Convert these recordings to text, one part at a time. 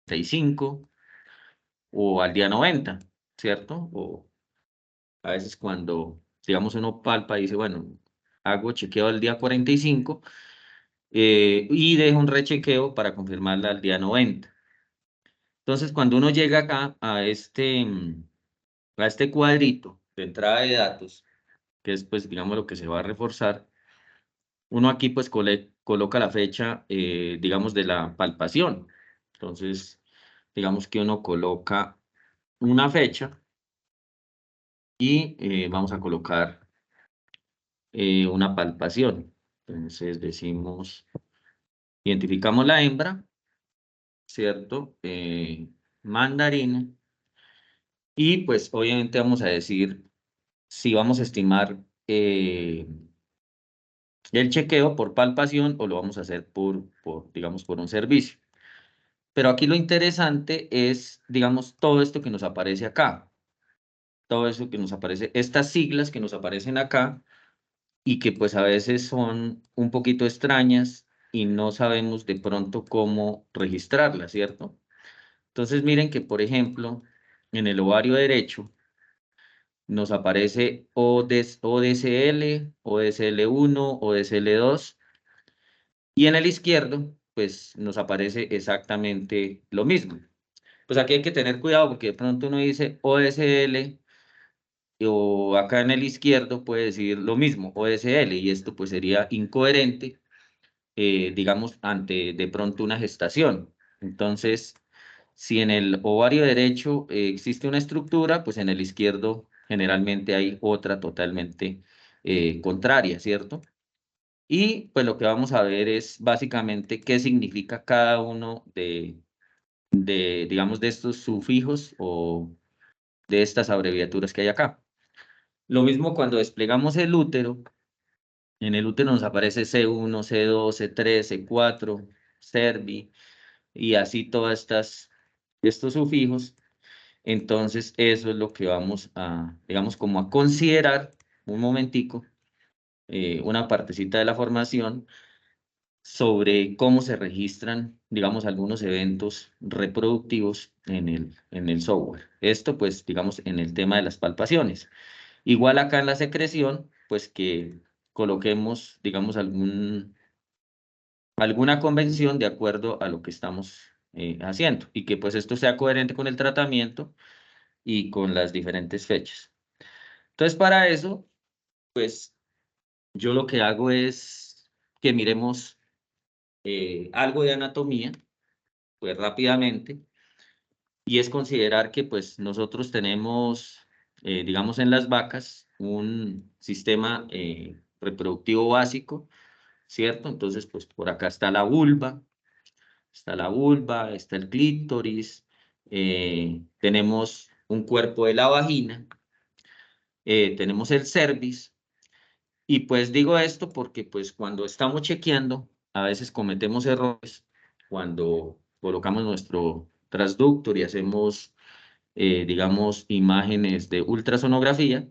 45 o al día 90, ¿cierto? O a veces cuando, digamos, uno palpa y dice, bueno, hago chequeo al día 45 y dejo un rechequeo para confirmarla al día 90. Entonces, cuando uno llega acá a este cuadrito de entrada de datos, que es, pues, digamos, lo que se va a reforzar, uno aquí, pues, coloca la fecha, digamos, de la palpación. Entonces, digamos que uno coloca una fecha y vamos a colocar una palpación. Entonces, decimos, identificamos la hembra, ¿cierto? Mandarina. Y, pues, obviamente vamos a decir si vamos a estimar el chequeo por palpación o lo vamos a hacer digamos, por un servicio. Pero aquí lo interesante es, digamos, todo esto que nos aparece acá. Todo eso que nos aparece, estas siglas que nos aparecen acá y que pues a veces son un poquito extrañas y no sabemos de pronto cómo registrarlas, ¿cierto? Entonces miren que, por ejemplo, en el ovario derecho nos aparece ODCL, ODCL1, ODCL2, y en el izquierdo, pues nos aparece exactamente lo mismo. Pues aquí hay que tener cuidado porque de pronto uno dice ODCL o acá en el izquierdo puede decir lo mismo, ODCL, y esto pues sería incoherente, digamos, ante de pronto una gestación. Entonces, si en el ovario derecho existe una estructura, pues en el izquierdo generalmente hay otra totalmente contraria, ¿cierto? Y pues lo que vamos a ver es básicamente qué significa cada uno digamos, de estos sufijos o de estas abreviaturas que hay acá. Lo mismo cuando desplegamos el útero, en el útero nos aparece C1, C2, C3, C4, CERVI, y así todas estos sufijos. Entonces, eso es lo que vamos a, digamos, como a considerar un momentico, una partecita de la formación sobre cómo se registran, digamos, algunos eventos reproductivos en el software. Esto, pues, digamos, en el tema de las palpaciones. Igual acá en la secreción, pues que coloquemos, digamos, alguna convención de acuerdo a lo que estamos haciendo y que pues esto sea coherente con el tratamiento y con las diferentes fechas. Entonces, para eso, pues yo lo que hago es que miremos algo de anatomía, pues rápidamente, y es considerar que pues nosotros tenemos, digamos, en las vacas un sistema reproductivo básico, ¿cierto? Entonces, pues por acá está la vulva, está el clítoris, tenemos un cuerpo de la vagina, tenemos el cervix, y pues digo esto porque pues cuando estamos chequeando, a veces cometemos errores cuando colocamos nuestro transductor y hacemos, digamos, imágenes de ultrasonografía.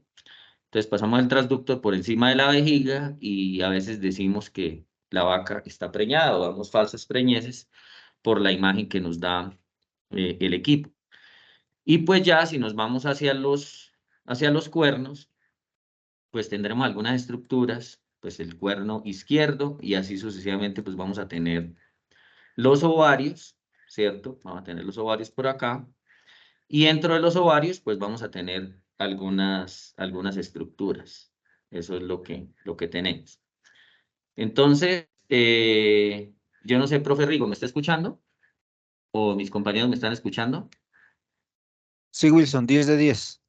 Entonces pasamos el transductor por encima de la vejiga y a veces decimos que la vaca está preñada o damos falsas preñeces por la imagen que nos da el equipo. Y pues ya si nos vamos hacia los cuernos, pues tendremos algunas estructuras, pues el cuerno izquierdo y así sucesivamente pues vamos a tener los ovarios, ¿cierto? Vamos a tener los ovarios por acá y dentro de los ovarios pues vamos a tener algunas estructuras. Eso es lo que tenemos. Entonces, yo no sé, profe Rigo, ¿me está escuchando? ¿O mis compañeros me están escuchando? Sí, Wilson, 10 de 10.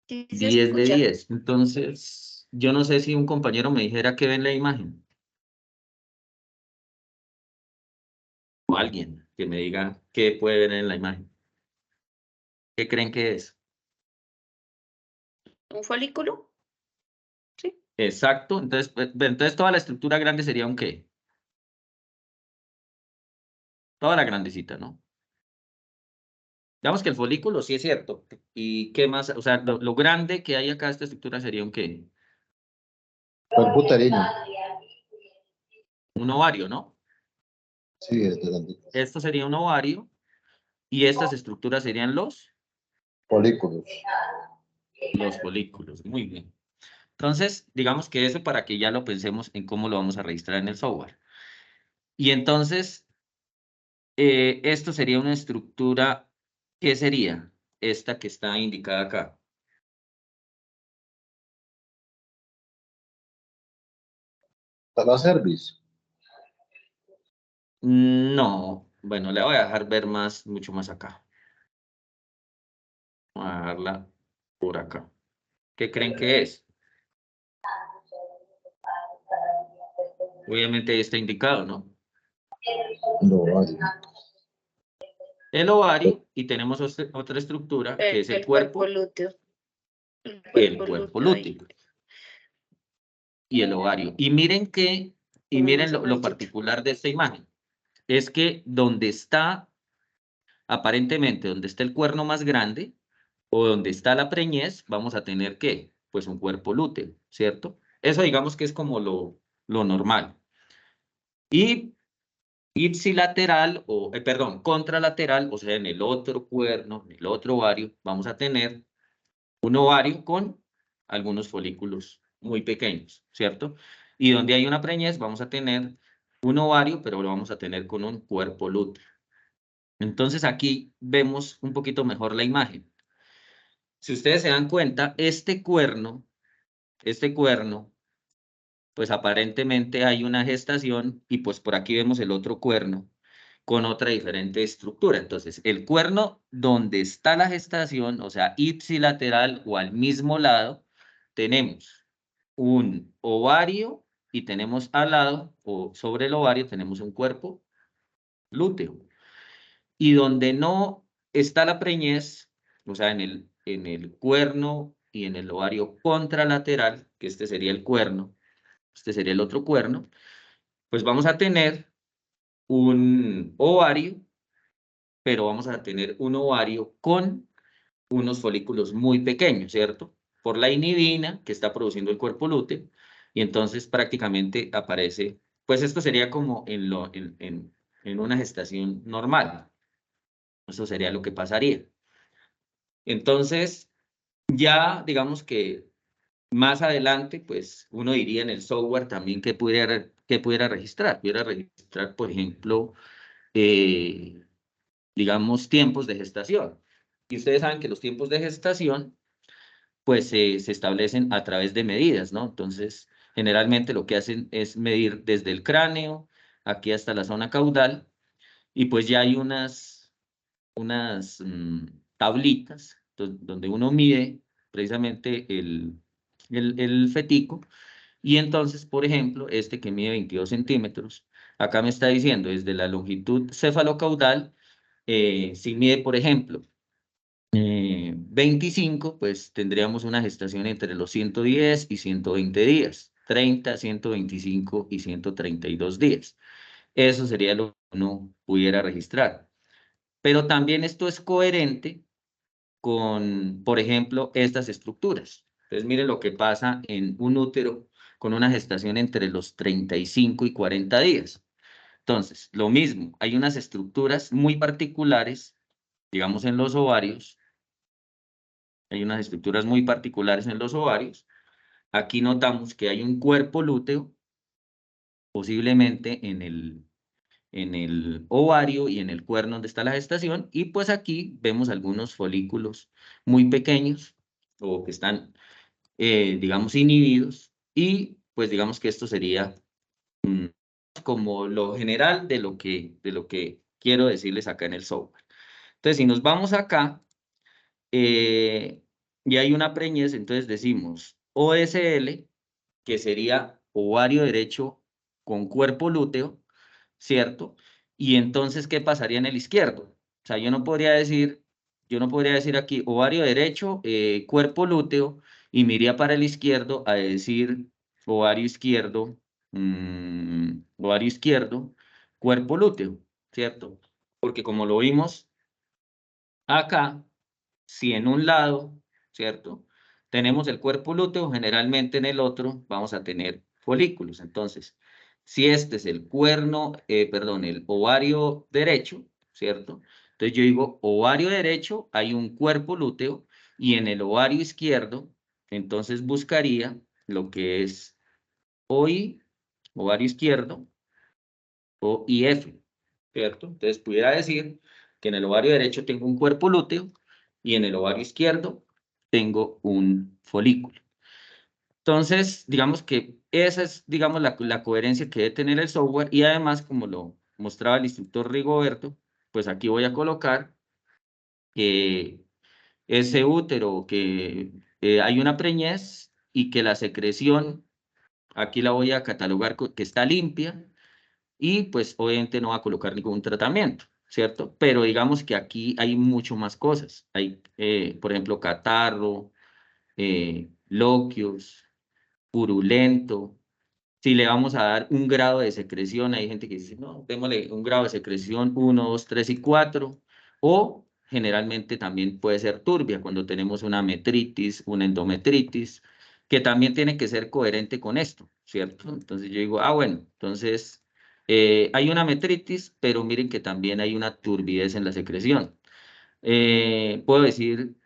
Sí, se 10 de escucha. 10. Entonces, yo no sé si un compañero me dijera que ve en la imagen. O alguien que me diga qué puede ver en la imagen. ¿Qué creen que es? ¿Un folículo? Sí. Exacto. Entonces, entonces toda la estructura grande sería un qué. Toda la grandecita, ¿no? Digamos que el folículo sí es cierto. ¿Y qué más? O sea, lo grande que hay acá, esta estructura sería un qué. Cuerpo uterino. Un ovario, ¿no? Sí, es grande. Esto sería un ovario. Y estas estructuras serían los Folículos. folículos. Muy bien. Entonces, digamos que eso para que ya lo pensemos en cómo lo vamos a registrar en el software. Y entonces, esto sería una estructura, ¿qué sería? Esta que está indicada acá. Sala service. No, bueno, le voy a dejar ver mucho más acá. Voy a dejarla por acá. ¿Qué creen que es? Obviamente ahí está indicado, ¿no? No, vale. El ovario, y tenemos otra estructura que es el cuerpo lúteo. y el cuerpo lúteo. Y el ovario. Y miren miren lo particular de esta imagen. Es que donde está, aparentemente, donde está el cuerno más grande, o donde está la preñez, vamos a tener ¿qué? Pues un cuerpo lúteo, ¿cierto? Eso digamos que es como lo normal. Y ipsilateral, perdón, contralateral, o sea, en el otro cuerno, en el otro ovario, vamos a tener un ovario con algunos folículos muy pequeños, ¿cierto? Y donde hay una preñez, vamos a tener un ovario, pero lo vamos a tener con un cuerpo lúteo. Entonces aquí vemos un poquito mejor la imagen. Si ustedes se dan cuenta, este cuerno, pues aparentemente hay una gestación y pues por aquí vemos el otro cuerno con otra diferente estructura. Entonces, el cuerno donde está la gestación, o sea, ipsilateral o al mismo lado, tenemos un ovario y tenemos al lado o sobre el ovario tenemos un cuerpo lúteo. Y donde no está la preñez, o sea, en el cuerno y en el ovario contralateral, que este sería el cuerno, este sería el otro cuerno, pues vamos a tener un ovario, pero vamos a tener un ovario con unos folículos muy pequeños, ¿cierto? Por la inhibina que está produciendo el cuerpo lúteo, y entonces prácticamente aparece, pues esto sería como en una gestación normal. Eso sería lo que pasaría. Entonces, ya digamos que más adelante, pues uno diría en el software también que pudiera registrar. Pudiera registrar, por ejemplo, digamos, tiempos de gestación. Y ustedes saben que los tiempos de gestación, pues se establecen a través de medidas, ¿no? Entonces, generalmente lo que hacen es medir desde el cráneo, aquí hasta la zona caudal, y pues ya hay unas tablitas donde uno mide precisamente el fetico, y entonces, por ejemplo, este que mide 22 centímetros, acá me está diciendo desde la longitud cefalocaudal, si mide, por ejemplo, 25, pues tendríamos una gestación entre los 110 y 120 días, 30, 125 y 132 días. Eso sería lo que uno pudiera registrar. Pero también esto es coherente con, por ejemplo, estas estructuras. Entonces, mire lo que pasa en un útero con una gestación entre los 35 y 40 días. Entonces, lo mismo, hay unas estructuras muy particulares, digamos en los ovarios, hay unas estructuras muy particulares en los ovarios. Aquí notamos que hay un cuerpo lúteo, posiblemente en el ovario y en el cuerno donde está la gestación, y pues aquí vemos algunos folículos muy pequeños o que están, digamos, inhibidos, y pues digamos que esto sería como lo general de lo que quiero decirles acá en el software. Entonces, si nos vamos acá, y hay una preñez, entonces decimos OSL, que sería ovario derecho con cuerpo lúteo, ¿cierto? Y entonces, ¿qué pasaría en el izquierdo? O sea, yo no podría decir aquí ovario derecho, cuerpo lúteo, y me iría para el izquierdo a decir ovario izquierdo, ovario izquierdo, cuerpo lúteo, ¿cierto? Porque como lo vimos acá, si en un lado, ¿cierto? Tenemos el cuerpo lúteo, generalmente en el otro vamos a tener folículos. Entonces, si este es el el ovario derecho, ¿cierto? Entonces yo digo, ovario derecho, hay un cuerpo lúteo, y en el ovario izquierdo, entonces buscaría lo que es OI, ovario izquierdo, o IF, ¿cierto? Entonces pudiera decir que en el ovario derecho tengo un cuerpo lúteo y en el ovario izquierdo tengo un folículo. Entonces, digamos que esa es, digamos, la coherencia que debe tener el software, y además, como lo mostraba el instructor Rigoberto, pues aquí voy a colocar que ese útero, que hay una preñez y que la secreción, aquí la voy a catalogar que está limpia, y pues obviamente no va a colocar ningún tratamiento, ¿cierto? Pero digamos que aquí hay mucho más cosas. Hay, por ejemplo, catarro, loquios, purulento. Si le vamos a dar un grado de secreción, hay gente que dice, no, démosle un grado de secreción 1, 2, 3 y 4, o generalmente también puede ser turbia cuando tenemos una metritis, una endometritis, que también tiene que ser coherente con esto, ¿cierto? Entonces yo digo, bueno, entonces hay una metritis, pero miren que también hay una turbidez en la secreción. Puedo decir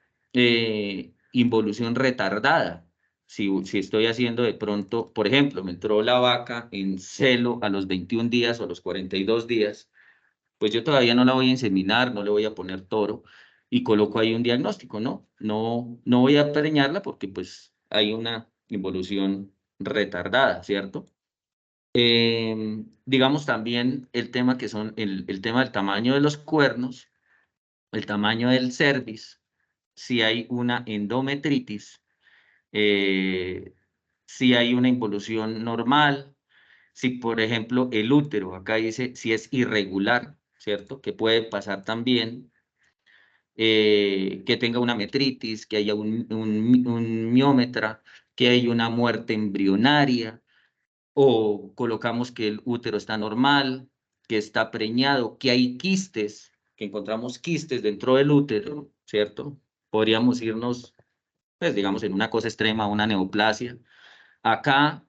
involución retardada. Si estoy haciendo de pronto, por ejemplo, me entró la vaca en celo a los 21 días o a los 42 días, pues yo todavía no la voy a inseminar, no le voy a poner toro y coloco ahí un diagnóstico, ¿no? No voy a preñarla porque pues hay una involución retardada, ¿cierto? Digamos también el tema que son el tema del tamaño de los cuernos, el tamaño del cervix, si hay una endometritis, si hay una involución normal, si por ejemplo el útero, acá dice si es irregular, ¿cierto? Que puede pasar también, que tenga una metritis, que haya un miómetra, que haya una muerte embrionaria, o colocamos que el útero está normal, que está preñado, que hay quistes, que encontramos quistes dentro del útero, ¿cierto? Podríamos irnos, pues digamos, en una cosa extrema, una neoplasia. Acá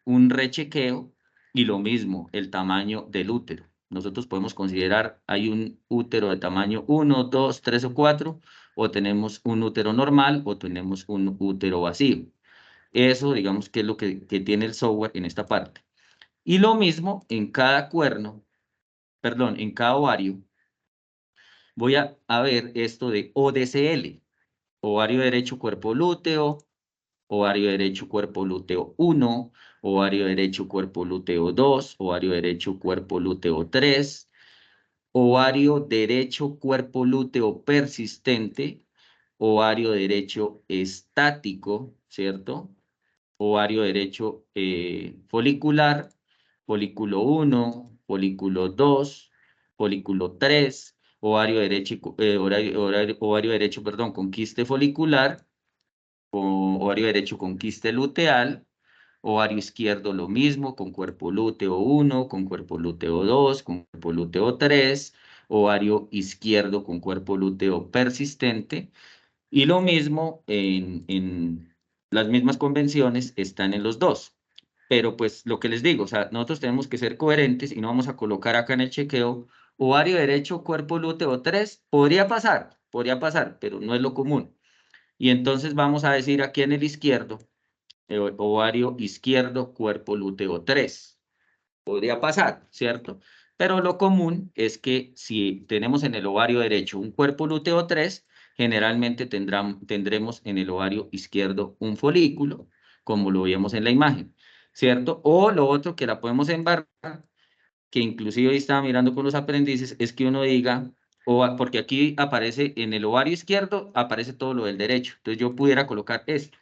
un rechequeo y lo mismo, el tamaño del útero. Nosotros podemos considerar, hay un útero de tamaño 1, 2, 3 o 4, o tenemos un útero normal o tenemos un útero vacío. Eso, digamos, que es lo que tiene el software en esta parte. Y lo mismo en cada cuerno, perdón, en cada ovario, voy a ver esto de ODCL, ovario derecho, cuerpo lúteo, ovario derecho, cuerpo lúteo 1, ovario derecho, cuerpo lúteo 2, ovario derecho, cuerpo lúteo 3, ovario derecho, cuerpo lúteo persistente, ovario derecho estático, ¿cierto? Ovario derecho folicular, folículo 1, folículo 2, folículo 3, ovario derecho, ovario derecho, perdón, con quiste folicular, ovario derecho con quiste luteal, ovario izquierdo lo mismo, con cuerpo lúteo 1, con cuerpo lúteo 2, con cuerpo lúteo 3, ovario izquierdo con cuerpo lúteo persistente, y lo mismo en las mismas convenciones están en los dos. Pero pues lo que les digo, o sea, nosotros tenemos que ser coherentes y no vamos a colocar acá en el chequeo ovario derecho, cuerpo lúteo 3. Podría pasar, pero no es lo común. Y entonces vamos a decir aquí en el izquierdo, ovario izquierdo, cuerpo lúteo 3. Podría pasar, ¿cierto? Pero lo común es que si tenemos en el ovario derecho un cuerpo lúteo 3, generalmente tendremos en el ovario izquierdo un folículo, como lo vemos en la imagen, ¿cierto? O lo otro que la podemos embarrar, que inclusive hoy estaba mirando con los aprendices, es que uno diga, porque aquí aparece en el ovario izquierdo, aparece todo lo del derecho. Entonces yo pudiera colocar esto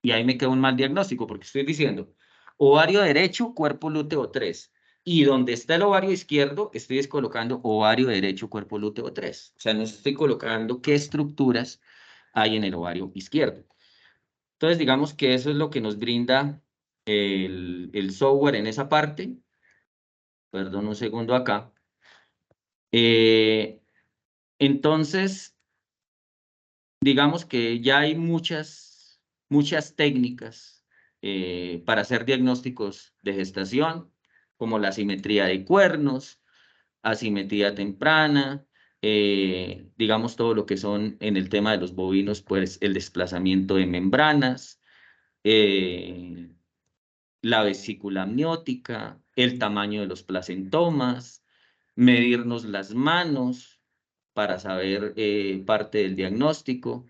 y ahí me queda un mal diagnóstico porque estoy diciendo ovario derecho, cuerpo lúteo 3. Y donde está el ovario izquierdo, estoy colocando ovario derecho, cuerpo lúteo 3. O sea, no estoy colocando qué estructuras hay en el ovario izquierdo. Entonces, digamos que eso es lo que nos brinda el software en esa parte. Perdón un segundo acá. Entonces, digamos que ya hay muchas técnicas para hacer diagnósticos de gestación, como la asimetría de cuernos, asimetría temprana, digamos todo lo que son en el tema de los bovinos, pues el desplazamiento de membranas, la vesícula amniótica, el tamaño de los placentomas, medirnos las manos para saber parte del diagnóstico.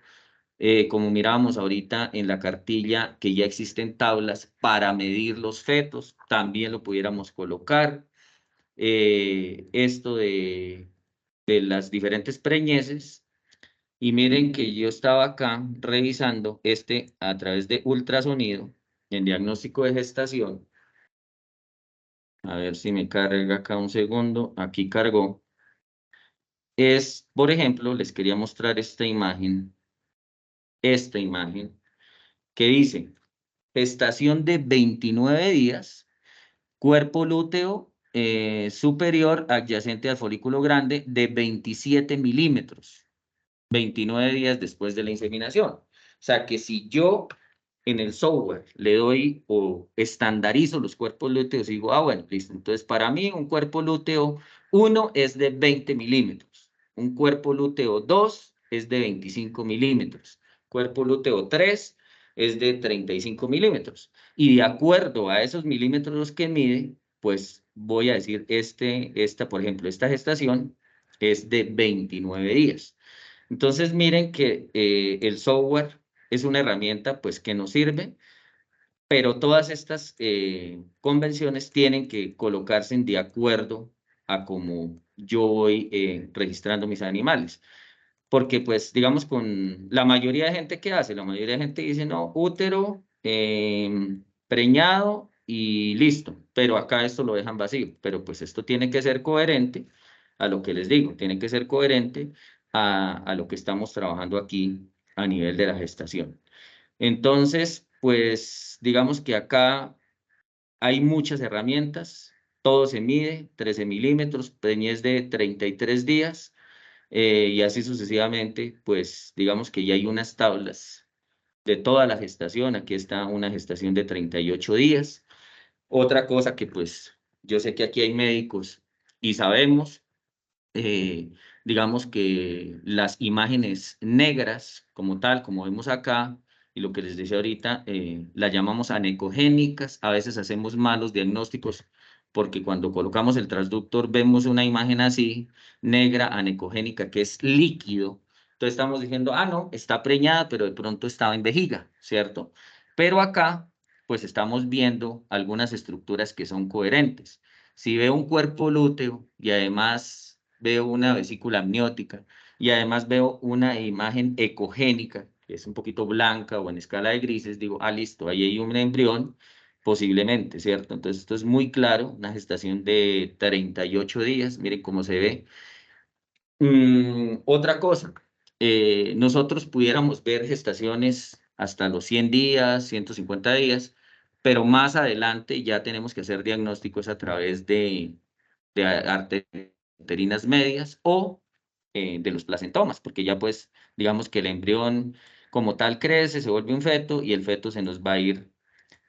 Como mirábamos ahorita en la cartilla, que ya existen tablas para medir los fetos, también lo pudiéramos colocar. Esto de las diferentes preñeces. Y miren que yo estaba acá revisando a través de ultrasonido, en diagnóstico de gestación. A ver si me carga acá un segundo. Aquí cargó. Por ejemplo, les quería mostrar esta imagen, que dice gestación de 29 días, cuerpo lúteo superior adyacente al folículo grande de 27 milímetros, 29 días después de la inseminación. O sea que si yo en el software le doy o estandarizo los cuerpos lúteos y digo, ah, bueno, listo. Entonces, para mí un cuerpo lúteo 1 es de 20 milímetros. Un cuerpo lúteo 2 es de 25 milímetros. Cuerpo lúteo 3 es de 35 milímetros. Y de acuerdo a esos milímetros que mide, pues voy a decir, por ejemplo, esta gestación es de 29 días. Entonces, miren que el software es una herramienta pues que nos sirve, pero todas estas convenciones tienen que colocarse de acuerdo a cómo yo voy registrando mis animales. Porque pues digamos con la mayoría de gente que hace, la mayoría de gente dice, no, útero, preñado y listo. Pero acá esto lo dejan vacío. Pero pues esto tiene que ser coherente a lo que les digo, tiene que ser coherente a lo que estamos trabajando aquí a nivel de la gestación. Entonces, pues digamos que acá hay muchas herramientas, todo se mide, 13 milímetros, preñez de 33 días, y así sucesivamente, pues digamos que ya hay unas tablas de toda la gestación. Aquí está una gestación de 38 días. Otra cosa que pues yo sé que aquí hay médicos y sabemos, eh, digamos que las imágenes negras como tal, como vemos acá, y lo que les decía ahorita, las llamamos anecogénicas. A veces hacemos malos diagnósticos porque cuando colocamos el transductor vemos una imagen así, negra, anecogénica, que es líquido. Entonces estamos diciendo, ah, no, está preñada, pero de pronto estaba en vejiga, ¿cierto? Pero acá, pues estamos viendo algunas estructuras que son coherentes. Si veo un cuerpo lúteo y además veo una vesícula amniótica y además veo una imagen ecogénica, que es un poquito blanca o en escala de grises, digo, ah, listo, ahí hay un embrión, posiblemente, ¿cierto? Entonces esto es muy claro, una gestación de 38 días, miren cómo se ve. Otra cosa, nosotros pudiéramos ver gestaciones hasta los 100 días, 150 días, pero más adelante ya tenemos que hacer diagnósticos a través de arterinas medias o de los placentomas, porque ya pues digamos que el embrión como tal crece, se vuelve un feto y el feto se nos va a ir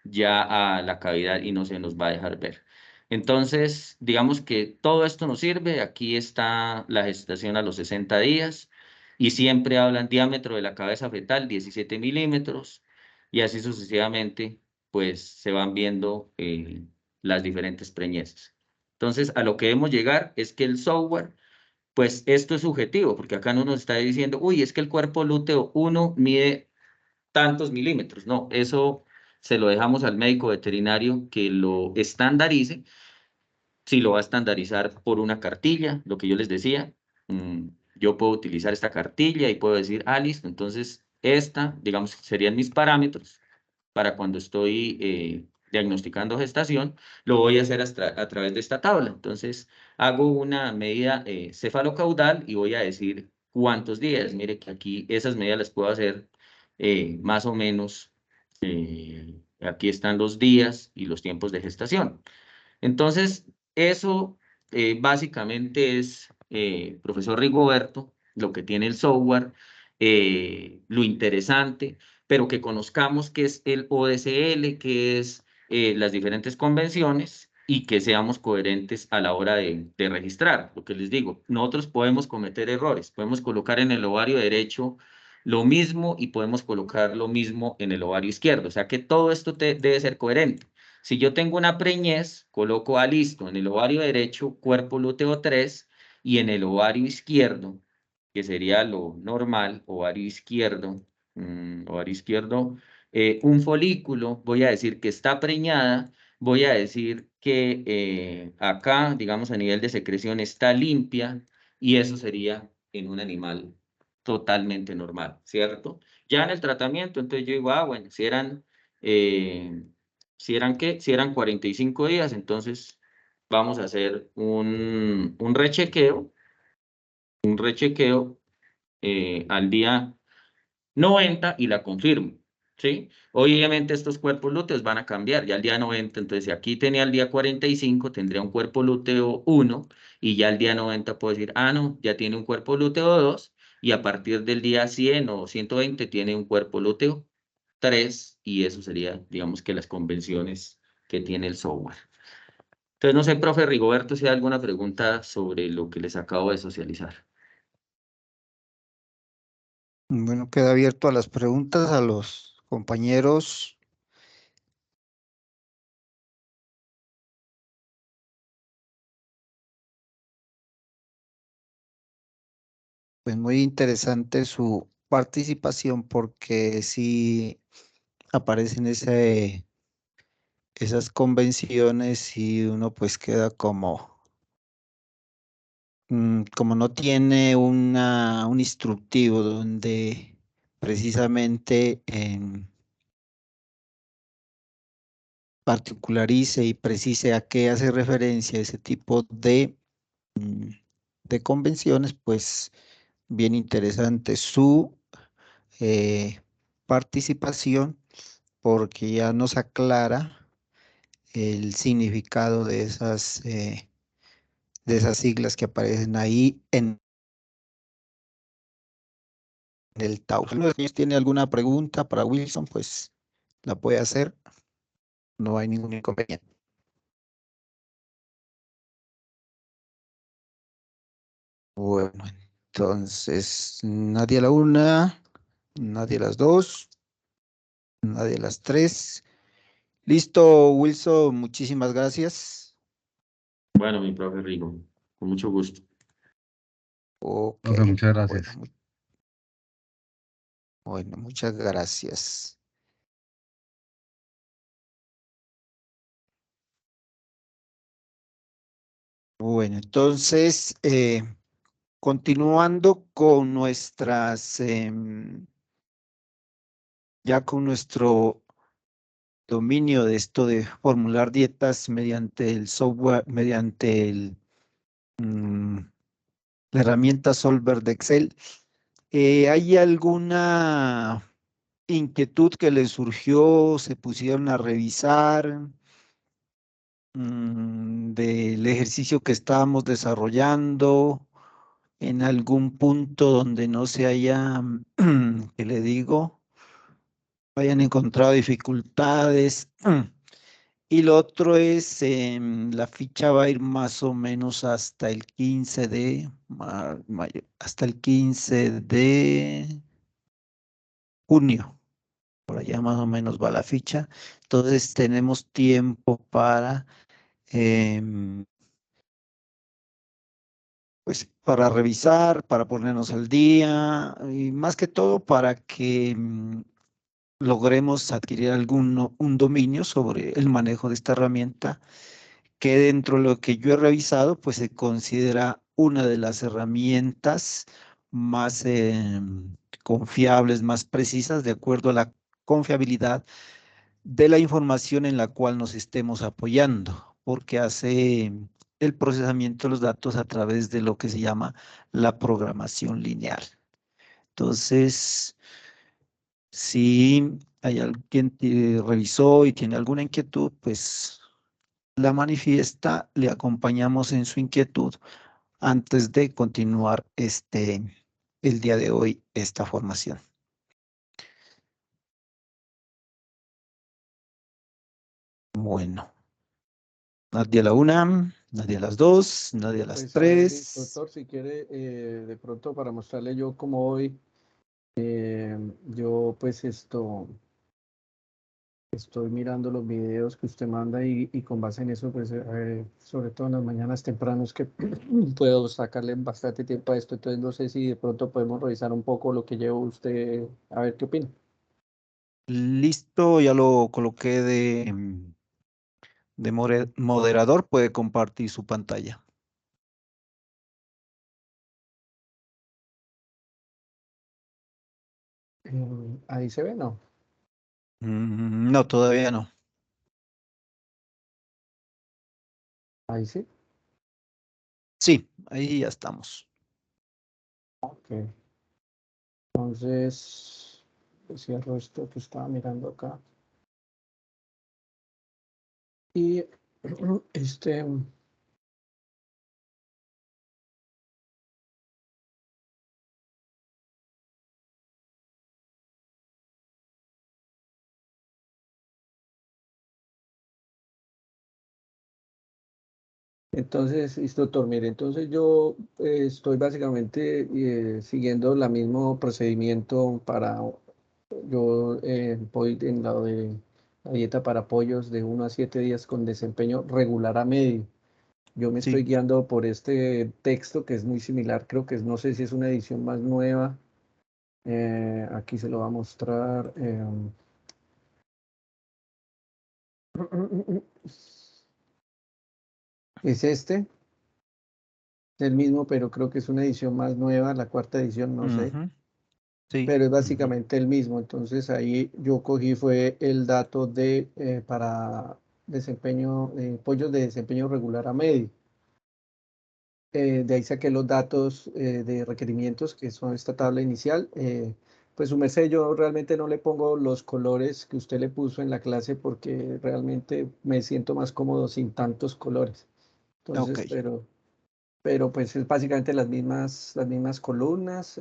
ya a la cavidad y no se nos va a dejar ver. Entonces, digamos que todo esto nos sirve. Aquí está la gestación a los 60 días y siempre hablan diámetro de la cabeza fetal, 17 milímetros, y así sucesivamente, pues se van viendo las diferentes preñeces. Entonces, a lo que debemos llegar es que el software, pues esto es subjetivo, porque acá no nos está diciendo, uy, es que el cuerpo lúteo 1 mide tantos milímetros. No, eso se lo dejamos al médico veterinario que lo estandarice. Si lo va a estandarizar por una cartilla, lo que yo les decía, yo puedo utilizar esta cartilla y puedo decir, ah, listo, entonces esta, digamos, serían mis parámetros para cuando estoy diagnosticando gestación, lo voy a hacer a través de esta tabla. Entonces, hago una medida cefalocaudal y voy a decir cuántos días. Mire que aquí esas medidas las puedo hacer más o menos. Aquí están los días y los tiempos de gestación. Entonces, eso básicamente es, profesor Rigoberto, lo que tiene el software, lo interesante, pero que conozcamos qué es el ODSL, qué es las diferentes convenciones y que seamos coherentes a la hora de registrar. Lo que les digo, nosotros podemos cometer errores, podemos colocar en el ovario derecho lo mismo y podemos colocar lo mismo en el ovario izquierdo. O sea que todo esto debe ser coherente. Si yo tengo una preñez, coloco a listo en el ovario derecho, cuerpo lúteo 3, y en el ovario izquierdo, que sería lo normal, ovario izquierdo, un folículo, voy a decir que está preñada, voy a decir que acá, digamos, a nivel de secreción está limpia, y eso sería en un animal totalmente normal, ¿cierto? Ya en el tratamiento, entonces yo digo, bueno, si eran 45 días, entonces vamos a hacer un rechequeo al día 90 y la confirmo, ¿sí? Obviamente estos cuerpos lúteos van a cambiar, ya al día 90, entonces si aquí tenía el día 45, tendría un cuerpo lúteo 1, y ya al día 90 puedo decir, no, ya tiene un cuerpo lúteo 2, y a partir del día 100 o 120 tiene un cuerpo lúteo 3, y eso sería, digamos que las convenciones que tiene el software. Entonces, no sé, profe Rigoberto, si hay alguna pregunta sobre lo que les acabo de socializar. Bueno, queda abierto a las preguntas a los compañeros. Pues muy interesante su participación porque sí aparecen esas convenciones y uno pues queda como no tiene un instructivo donde precisamente particularice y precise a qué hace referencia ese tipo mm, de convenciones, pues bien interesante su eh, participación porque ya nos aclara el significado de esas siglas que aparecen ahí en el TAU. Si alguno tiene alguna pregunta para Wilson, pues la puede hacer, no hay ningún inconveniente. Bueno, entonces, nadie a la una, nadie a las dos, nadie a las tres. Listo, Wilson, muchísimas gracias. Bueno, mi profe Rigo, con mucho gusto. Ok, Profe, muchas bueno, gracias. bueno, muchas gracias. Bueno, entonces, continuando con ya con nuestro dominio de esto de formular dietas mediante el software, mediante la herramienta Solver de Excel. ¿Hay alguna inquietud que les surgió, se pusieron a revisar del ejercicio que estábamos desarrollando en algún punto donde no se haya, ¿qué le digo? Hayan encontrado dificultades? Y lo otro es, la ficha va a ir más o menos hasta el 15 de mayo, hasta el 15 de junio. Por allá más o menos va la ficha. Entonces tenemos tiempo para, pues, para revisar, para ponernos al día y más que todo para que logremos adquirir un dominio sobre el manejo de esta herramienta que dentro de lo que yo he revisado, pues se considera una de las herramientas más confiables, más precisas, de acuerdo a la confiabilidad de la información en la cual nos estemos apoyando, porque hace el procesamiento de los datos a través de lo que se llama la programación lineal. Entonces, si hay alguien que revisó y tiene alguna inquietud, pues la manifiesta, le acompañamos en su inquietud antes de continuar el día de hoy, esta formación. Bueno. Nadie a la 1, nadie a las 2, nadie a las Pues a ver, 3. doctor, si quiere, de pronto para mostrarle yo como hoy, yo pues estoy mirando los videos que usted manda y con base en eso, pues sobre todo en las mañanas tempranos que puedo sacarle bastante tiempo a esto, entonces no sé si de pronto podemos revisar un poco lo que lleva usted, a ver qué opina. Listo, ya lo coloqué de moderador, puede compartir su pantalla. Ahí se ve, ¿no? No, todavía no. Ahí sí. Sí, ahí ya estamos. Ok. Entonces, cierro esto que estaba mirando acá. Y este, entonces, listo, doctor, mire, entonces yo estoy básicamente siguiendo el mismo procedimiento para, yo voy en la de la dieta para pollos de 1 a 7 días con desempeño regular a medio. Yo me estoy Sí. guiando por este texto que es muy similar, creo que no sé si es una edición más nueva. Aquí se lo va a mostrar. Es este, es el mismo, pero creo que es una edición más nueva, la cuarta edición, no sé, Ujú, sí. pero es Ujú. básicamente el mismo. Entonces ahí yo cogí fue el dato de para desempeño, pollos de desempeño regular a medio. De ahí saqué los datos de requerimientos que son esta tabla inicial. Pues su merced, yo realmente no le pongo los colores que usted le puso en la clase porque realmente me siento más cómodo sin tantos colores. Ok. Entonces, pero pues es básicamente las mismas columnas.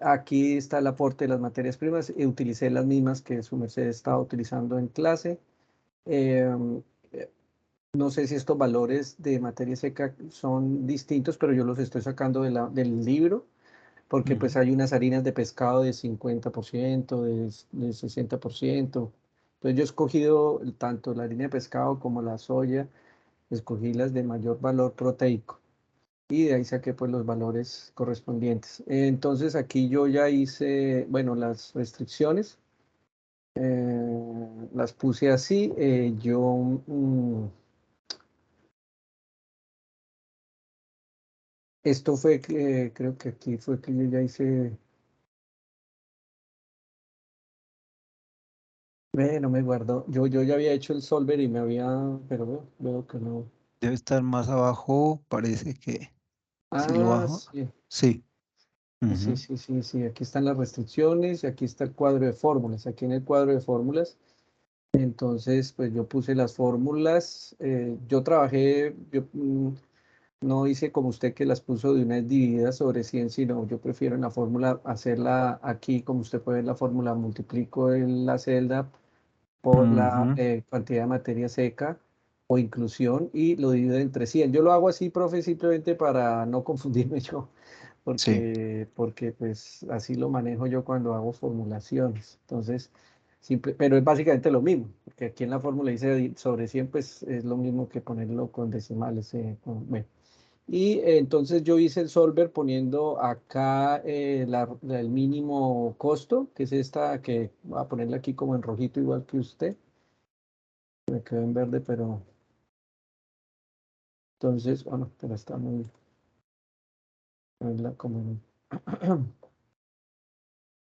Aquí está el aporte de las materias primas y utilicé las mismas que su merced estaba utilizando en clase. Em, eh, no sé si estos valores de materia seca son distintos, pero yo los estoy sacando del libro, porque pues Ujú, hay unas harinas de pescado de 50%, de 60%. Entonces yo he escogido tanto la harina de pescado como la soya, escogí las de mayor valor proteico y de ahí saqué pues los valores correspondientes. Entonces aquí yo ya hice, bueno, las restricciones, las puse así. Esto fue que creo que aquí fue que yo ya hice, no me guardó, yo ya había hecho el solver y me había, pero veo que no. debe estar más abajo, parece que si lo Ah, bajo. sí, Sí. sí, Ujú, sí, sí, sí, aquí están las restricciones y aquí está el cuadro de fórmulas. Aquí en el cuadro de fórmulas, entonces, pues yo puse las fórmulas, yo trabajé, no hice como usted que las puso de una vez divididas sobre 100, sino yo prefiero en la fórmula hacerla aquí, como usted puede ver la fórmula, multiplico en la celda por la ujú, cantidad de materia seca o inclusión y lo divido entre 100. Yo lo hago así, profe, simplemente para no confundirme yo, sí. porque pues así lo manejo yo cuando hago formulaciones. Entonces, pero es básicamente lo mismo, porque aquí en la fórmula dice sobre 100, pues es lo mismo que ponerlo con decimales. Bueno. Y entonces yo hice el solver poniendo acá el mínimo costo, que es esta que voy a ponerle aquí como en rojito igual que usted. Me quedó en verde, pero entonces, bueno, pero está muy, ponerla como en,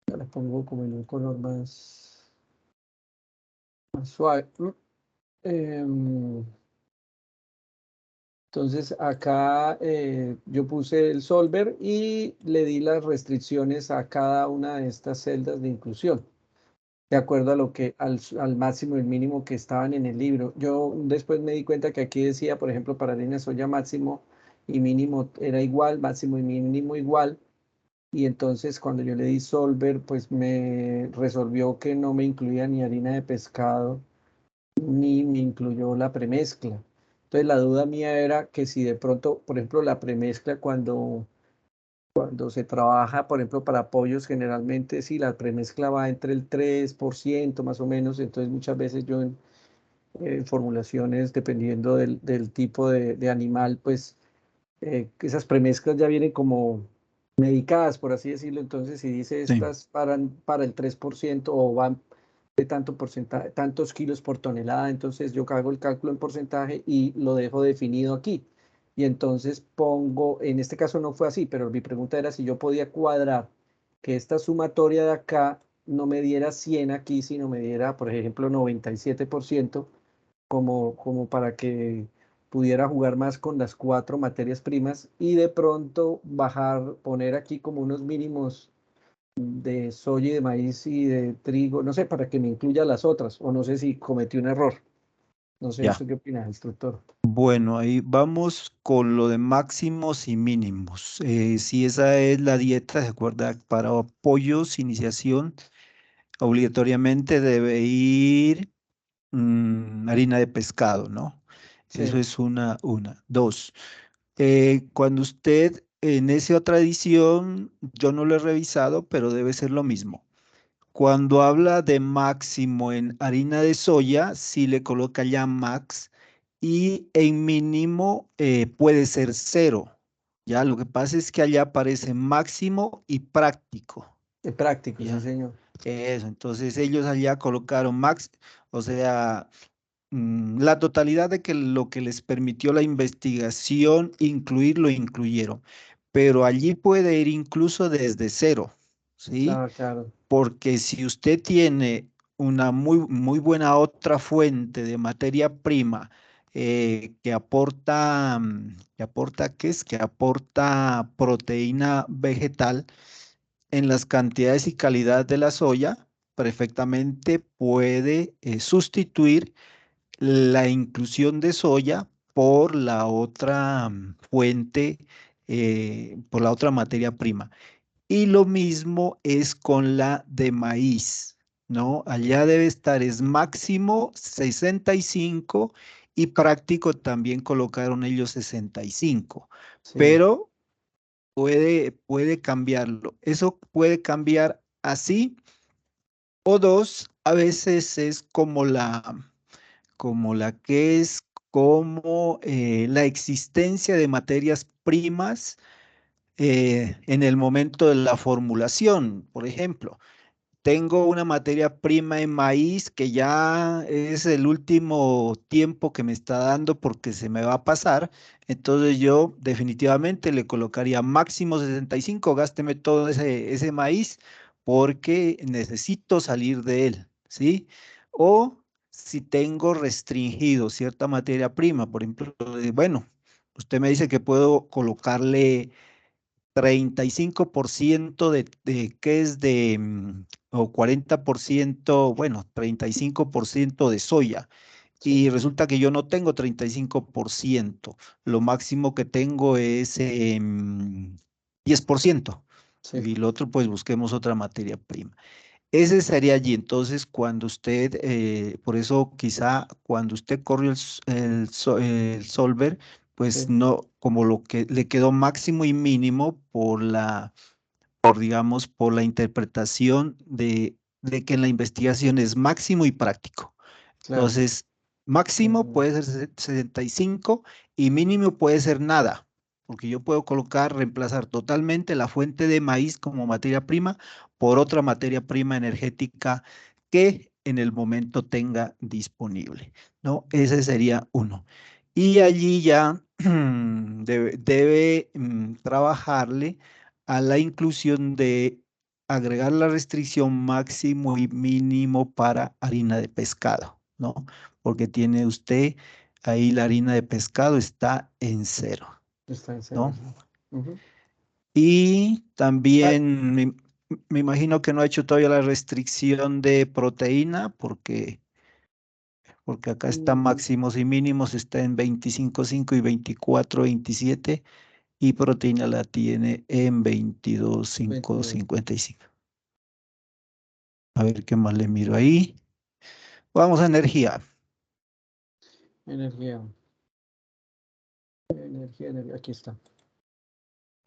ya la pongo como en un color más suave. Em, entonces acá yo puse el solver y le di las restricciones a cada una de estas celdas de inclusión, de acuerdo a lo que, al máximo y el mínimo que estaban en el libro. Yo después me di cuenta que aquí decía, por ejemplo, para harina de soya máximo y mínimo era igual, máximo y mínimo igual. Y entonces cuando yo le di solver, pues me resolvió que no me incluía ni harina de pescado ni me incluyó la premezcla. Entonces la duda mía era que si de pronto, por ejemplo, la premezcla cuando se trabaja, por ejemplo, para pollos, generalmente si la premezcla va entre el 3% más o menos, entonces muchas veces yo en formulaciones, dependiendo del tipo de animal, pues que esas premezclas ya vienen como medicadas, por así decirlo. Entonces, si dice Sí. estas para el 3% o van de tanto porcentaje, tantos kilos por tonelada, entonces yo hago el cálculo en porcentaje y lo dejo definido aquí. Y entonces pongo, en este caso no fue así, pero mi pregunta era si yo podía cuadrar que esta sumatoria de acá no me diera 100 aquí, sino me diera, por ejemplo, 97%, como para que pudiera jugar más con las 4 materias primas y de pronto bajar, poner aquí como unos mínimos de soya y de maíz y de trigo, no sé, para que me incluya las otras, o no sé si cometí un error. No sé, Ya. ¿usted qué opina, instructor? Bueno, ahí vamos con lo de máximos y mínimos. Si esa es la dieta, ¿se acuerda? Para pollos, iniciación, obligatoriamente debe ir harina de pescado, ¿no? Eso Sí, es una. Dos, cuando usted en esa otra edición, yo no lo he revisado, pero debe ser lo mismo. Cuando habla de máximo en harina de soya, sí le coloca ya max y en mínimo puede ser cero. Ya, lo que pasa es que allá aparece máximo y práctico. de práctico, sí, Ya, señor. eso. Entonces ellos allá colocaron max, o sea, la totalidad de que lo que les permitió la investigación incluir, lo incluyeron. Pero allí puede ir incluso desde cero, ¿sí? Claro, claro. Porque si usted tiene una muy buena otra fuente de materia prima ¿qué es? Que aporta proteína vegetal en las cantidades y calidad de la soya, perfectamente puede sustituir la inclusión de soya por la otra fuente, por la otra materia prima. Y lo mismo es con la de maíz, ¿no? Allá debe estar, es máximo 65 y práctico también colocaron ellos 65, Sí, pero puede cambiarlo. Eso puede cambiar así o dos, a veces es como la que es como la existencia de materias primas en el momento de la formulación. Por ejemplo, tengo una materia prima en maíz que ya es el último tiempo que me está dando porque se me va a pasar. Entonces yo definitivamente le colocaría máximo 65, gásteme todo ese maíz porque necesito salir de él, ¿sí? O si tengo restringido cierta materia prima, por ejemplo, bueno, usted me dice que puedo colocarle 35% de ¿qué es o 40%, bueno, 35% de soya? sí, Y resulta que yo no tengo 35%, lo máximo que tengo es 10%. sí, Y lo otro, pues busquemos otra materia prima. Ese sería allí. Entonces, cuando usted, por eso quizá cuando usted corrió el solver, pues sí, no, como lo que le quedó máximo y mínimo digamos, por la interpretación de que en la investigación es máximo y práctico. claro. Entonces, máximo Mm, puede ser 65 y mínimo puede ser nada, porque yo puedo reemplazar totalmente la fuente de maíz como materia prima por otra materia prima energética que en el momento tenga disponible, ¿no? Ese sería uno. Y allí ya debe trabajarle a la inclusión de agregar la restricción máximo y mínimo para harina de pescado, ¿no? Porque tiene usted ahí la harina de pescado está en cero, está en cero, ¿no? sí. Ujú. Y Ah, también me imagino que no ha hecho todavía la restricción de proteína porque acá está mm, máximos y mínimos, está en 25,5 y 24,27 y proteína la tiene en 22. 22,555. A ver qué más le miro ahí. Vamos a energía. Energía. Energía, aquí está.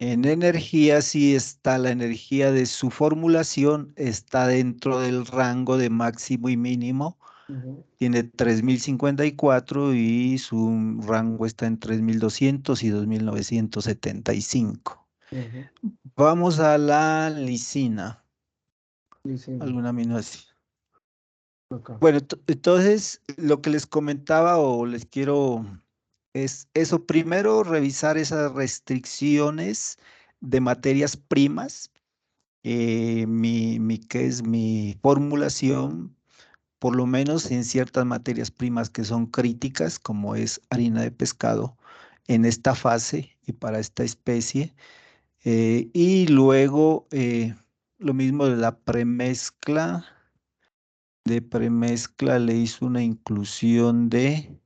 En energía, sí está la energía de su formulación, está dentro del rango de máximo y mínimo. Ujú, Tiene 3054 y su rango está en 3200 y 2975. ujú. Vamos a la lisina, Lisina, alguna aminoácido. acá. Bueno, entonces lo que les comentaba o les quiero es eso. Primero, revisar esas restricciones de materias primas. ¿Qué es mi formulación? Por lo menos en ciertas materias primas que son críticas, como es harina de pescado, en esta fase y para esta especie. Y luego lo mismo de la premezcla. De premezcla le hizo una inclusión de...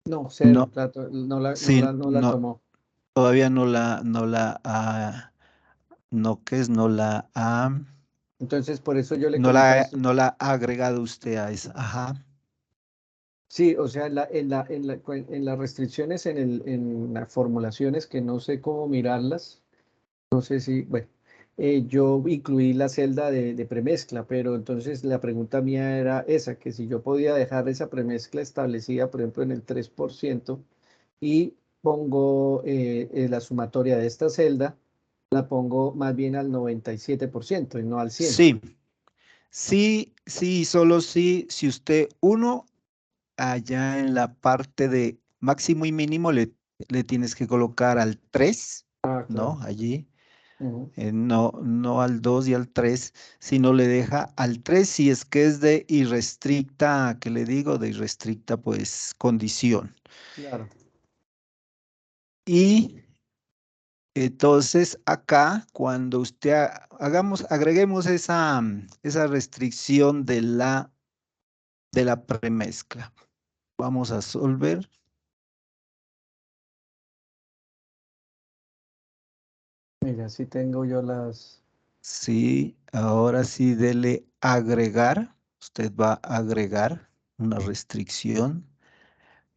No, cero. No, No sí, la no, tomó. todavía no, ¿qué es? Entonces, por eso yo le comentaba esto. No la ha agregado usted a esa. Ajá. Sí, o sea, en las restricciones, en las formulaciones, que no sé cómo mirarlas, no sé si, bueno, yo incluí la celda de premezcla, pero entonces la pregunta mía era esa, que si yo podía dejar esa premezcla establecida, por ejemplo, en el 3% y pongo la sumatoria de esta celda, la pongo más bien al 97% y no al 100%. Sí, sí, solo sí, si usted, allá en la parte de máximo y mínimo le tienes que colocar al 3, Ah, claro. ¿no? Allí, Ujú. no al 2 y al 3, sino le deja al 3 si es que es de irrestricta, ¿qué le digo? De irrestricta, pues, condición. Claro. Y entonces acá, cuando usted agreguemos esa restricción de la premezcla. Vamos a solver. Mira, sí tengo yo las... Sí, ahora sí dele agregar. Usted va a agregar una restricción.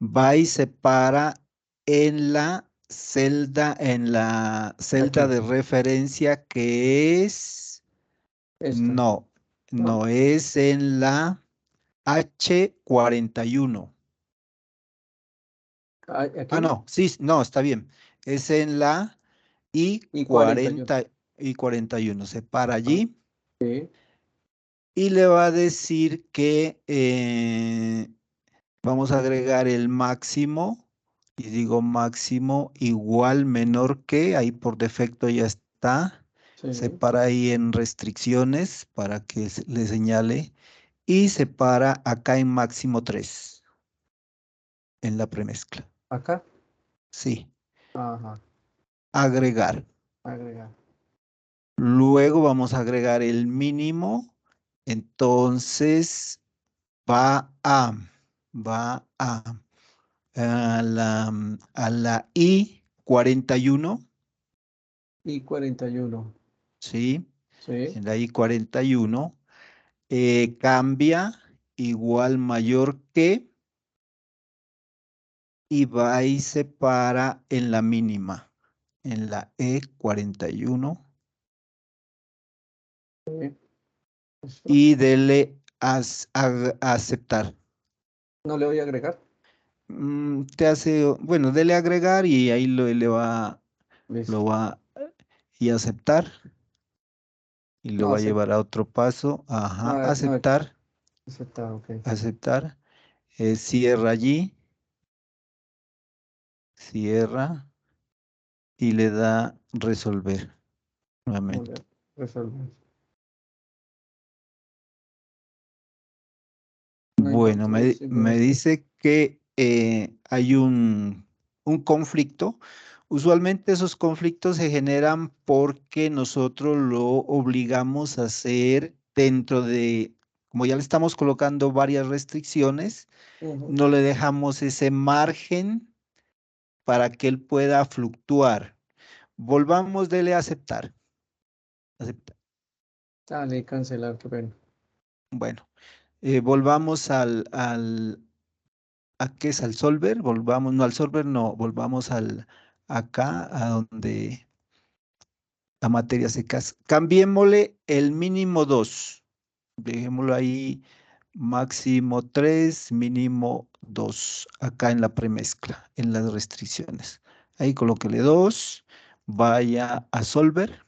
Va y separa en la celda Aquí, de referencia que es, esta, no, ¿no? no es en la H41. Ah, Ah, aquí no, sí, no, está bien. Es en la y 41. y 41. Se para Ah, allí sí, y le va a decir que vamos a agregar el máximo. Y digo máximo igual menor que, ahí por defecto ya está. Se sí. para ahí en restricciones para que le señale. Y se para acá en máximo 3 en la premezcla. Acá, Sí, ajá, agregar. agregar. Luego vamos a agregar el mínimo. Entonces va a, va a la I41, Y 41, ¿sí? sí. En la I41 cambia igual mayor que y va y se para en la mínima, en la E41 Sí, esto. y dele a aceptar. No le voy a agregar. Te hace, bueno, dele agregar y ahí lo Listo. va y aceptar y lo No, va a llevar a otro paso. Ajá, ah, no, aceptar, aceptado, ok. aceptar. Cierra allí, cierra y le da resolver Muy nuevamente. bien, resolver. No Bueno, encontré el símbolo me este. dice que hay un conflicto. Usualmente esos conflictos se generan porque nosotros lo obligamos a hacer dentro de, como ya le estamos colocando varias restricciones, Ujú. no le dejamos ese margen para que él pueda fluctuar. Volvamos, dele a aceptar. Aceptar. Dale, cancelar, qué pena. Bueno, volvamos ¿a qué es? Al solver, volvamos, no al solver, no, volvamos acá, a donde la materia secas. Cambiémosle el mínimo 2. Dejémoslo ahí, máximo 3, mínimo 2, acá en la premezcla, en las restricciones. Ahí colóquele 2, vaya a solver.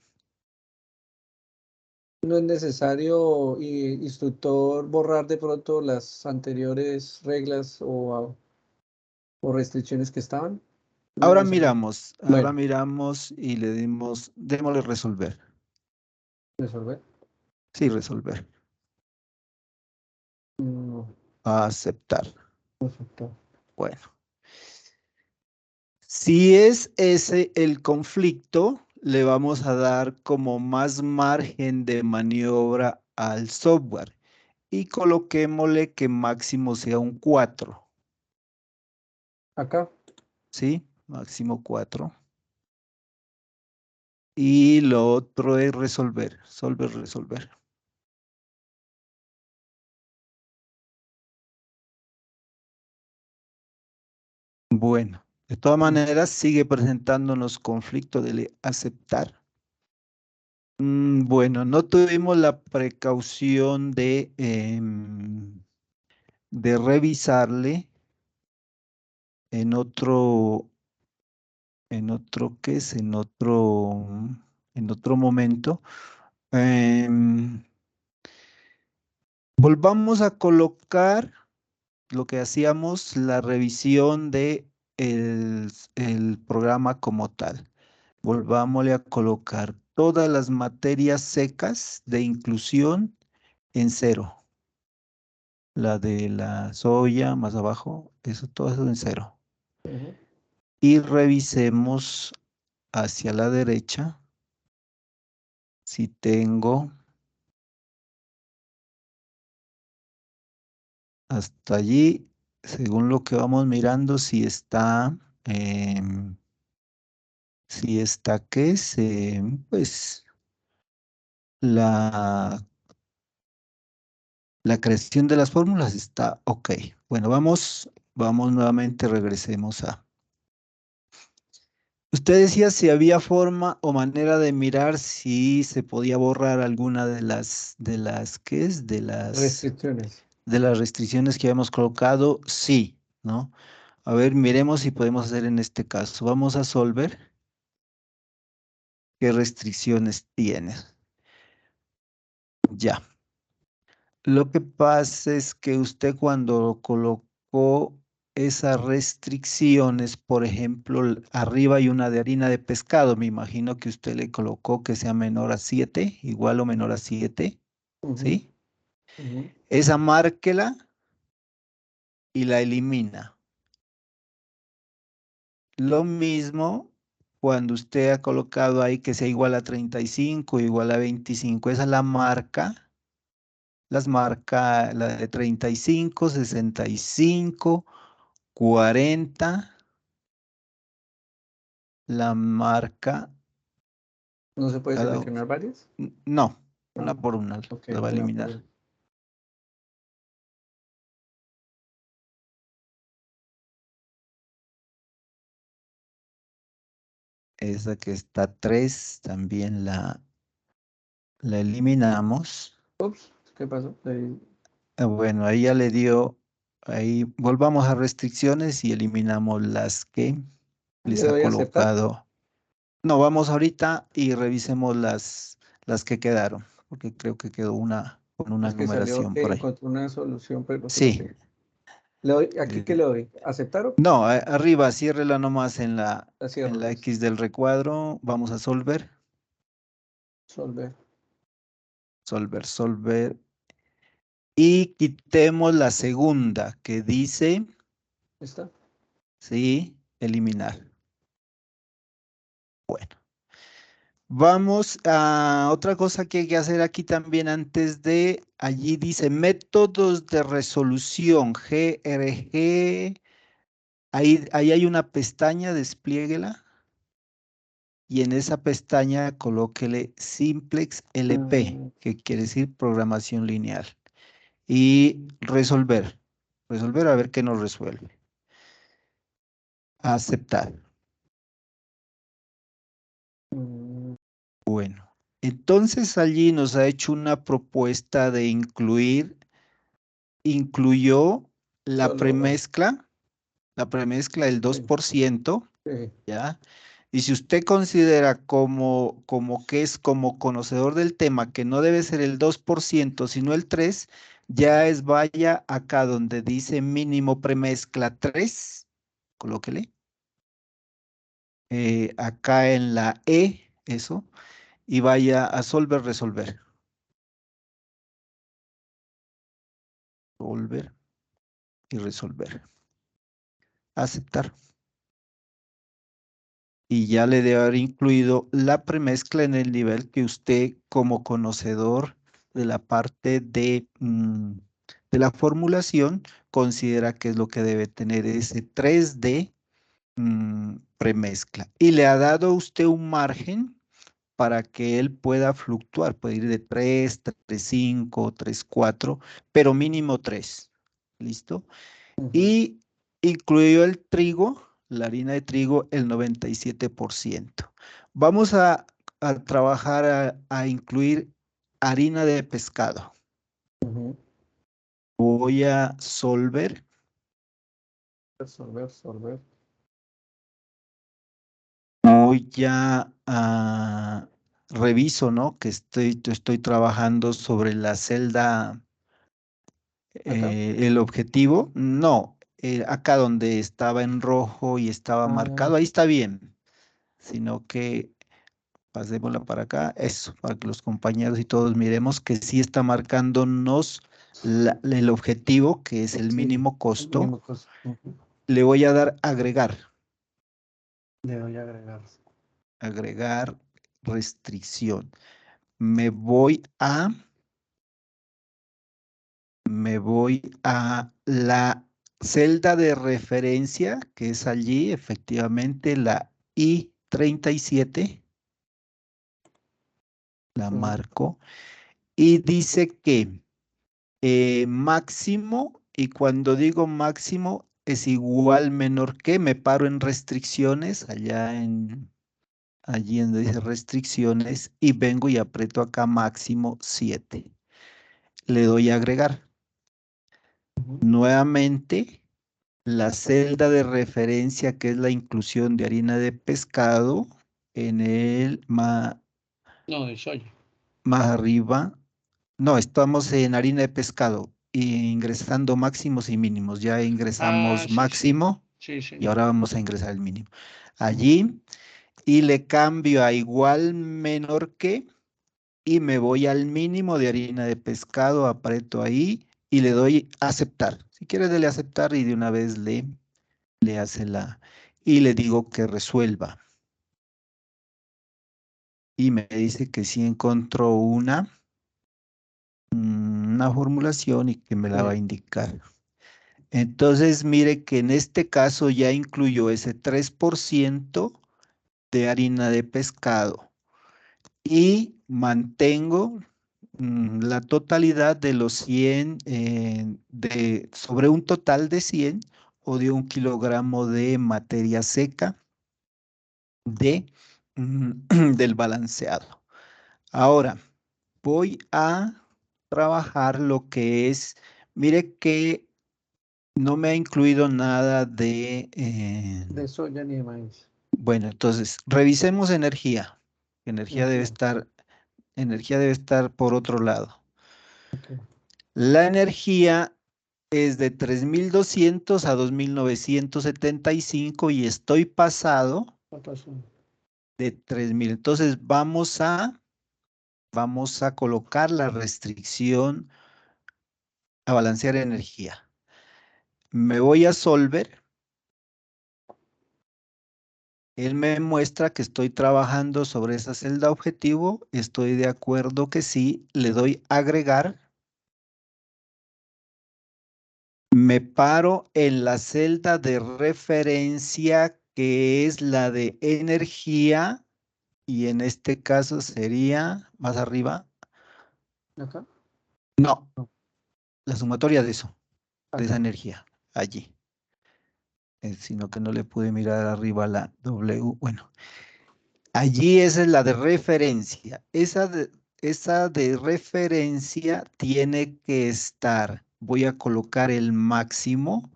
No es necesario, instructor, borrar de pronto las anteriores reglas o restricciones que estaban. No es Ahora necesario. ahora Bueno, miramos y le démosle resolver. resolver. Sí, resolver. No, Aceptar. perfecto. Bueno, si es ese el conflicto, le vamos a dar como más margen de maniobra al software y coloquémosle que máximo sea un 4, Acá. ¿sí? Máximo 4. Y lo otro es resolver, resolver. Bueno, de todas maneras sigue presentándonos conflicto de aceptar. Bueno, no tuvimos la precaución de revisarle ¿qué es? En otro momento. Em, Volvamos a colocar lo que hacíamos, la revisión de el programa como tal. Volvámosle a colocar todas las materias secas de inclusión en 0. La de la soya más abajo, todo eso en 0. Ujú. Y revisemos hacia la derecha si tengo hasta allí, según lo que vamos mirando, si está que es, pues la, la creación de las fórmulas está ok. Bueno, vamos nuevamente, regresemos a. Usted decía si había forma o manera de mirar si se podía borrar alguna ¿qué es? Restricciones. De las restricciones que habíamos colocado, sí, ¿no? A ver, miremos si podemos hacer en este caso. Vamos a solver. ¿Qué restricciones tienes? Ya. Lo que pasa es que usted cuando colocó esas restricciones, por ejemplo, arriba hay una de harina de pescado, me imagino que usted le colocó que sea menor a 7, igual o menor a 7, Ujú, ¿sí? ujú. Esa márquela y la elimina. Lo mismo cuando usted ha colocado ahí que sea igual a 35, igual a 25, esa la marca. Las marca la de 35, 65, 40, la marca ¿No se puede cada, seleccionar varias? no, una Ah, por una ok, la va a una por eliminar. una. Esa que está 3 también la eliminamos. Ups, ¿qué pasó? Bueno, ahí ya le dio, ahí volvamos a restricciones y eliminamos las que Le les ha doy a aceptar. colocado. No, vamos ahorita y revisemos las que quedaron, porque creo que quedó una con una Es que salió numeración que por ahí. encontró una solución, pero Sí. espérate. Le doy, ¿aquí eh, qué le doy? ¿Aceptar o no, arriba, ciérrela nomás la cierro en la nomás? X del recuadro. Vamos a solver, Solver. solver. Y quitemos la segunda que dice, ¿Está? sí, eliminar. Bueno. Vamos a otra cosa que hay que hacer aquí también antes allí dice métodos de resolución, GRG, ahí hay una pestaña, despliéguela, y en esa pestaña colóquele Simplex LP, Ah, que quiere decir programación lineal, y resolver a ver qué nos resuelve. Aceptar. Mm, Bueno, entonces allí nos ha hecho una propuesta de incluyó la solo, premezcla del 2%, sí, ¿ya? Y si usted considera como que es como conocedor del tema que no debe ser el 2%, sino el 3%, ya es vaya acá donde dice mínimo premezcla 3, colóquele. Acá en la E, eso, y vaya a resolver. Solver y resolver. Aceptar. Y ya le debe haber incluido la premezcla en el nivel que usted, como conocedor de la parte de la formulación, considera que es lo que debe tener ese 3D premezcla. Y le ha dado usted un margen para que él pueda fluctuar, puede ir de 3, 3,5, 3,4, pero mínimo 3. ¿Listo? ujú, Y incluyó el trigo, la harina de trigo, el 97%. Vamos a trabajar a incluir harina de pescado. ujú. Voy a solver. Resolver. Voy reviso, ¿no? Que estoy trabajando sobre la celda, Acá. el objetivo. No, acá donde estaba en rojo y estaba Ah, marcado, ahí está bien. Sino que pasémosla para acá, eso, para que los compañeros y todos miremos que sí está marcándonos el objetivo, que es el sí, mínimo el costo. mínimo costo. Ujú. Le voy a dar agregar, Le doy a agregar. agregar restricción. Me voy a la celda de referencia, que es allí, efectivamente, la I37, la Sí. marco, y dice que máximo, y cuando digo máximo es igual menor que, me paro en restricciones, allí en donde dice restricciones, y vengo y aprieto acá máximo 7. Le doy a agregar. Ujú. Nuevamente, la celda de referencia, que es la inclusión de harina de pescado, en el No, de soya. más arriba. No, estamos en harina de pescado, ingresando máximos y mínimos. Ya Ah, ingresamos sí, sí. máximo Sí, y sí. ahora vamos a ingresar el mínimo. Ujú. Allí, y le cambio a igual menor que, y me voy al mínimo de harina de pescado, aprieto ahí y le doy aceptar. Si quiere, dele aceptar y de una vez le hace y le digo que resuelva. Y me dice que sí encontró una formulación y que me la va a Sí. indicar. Entonces, mire que en este caso ya incluyó ese 3% de harina de pescado y mantengo la totalidad de los 100, sobre un total de 100 o de 1 kilogramo de materia seca del balanceado. Ahora, voy a trabajar lo que es, mire que no me ha incluido nada De soya ni de maíz. bueno, entonces, revisemos energía. Energía. Energía debe estar por otro lado. Ok. La energía es de 3,200 a 2,975 y estoy pasado ¿Qué pasó? de 3,000. Entonces, vamos a colocar la restricción a balancear energía. Me voy a solver. Él me muestra que estoy trabajando sobre esa celda objetivo. Estoy de acuerdo que sí. Le doy agregar. Me paro en la celda de referencia que es la de energía y en este caso sería más arriba. ¿Acá? No, No. la sumatoria de eso, de esa Acá. energía, allí. sino que no le pude mirar arriba la W. Bueno, allí esa es la de referencia. Esa de referencia tiene que estar. Voy a colocar el máximo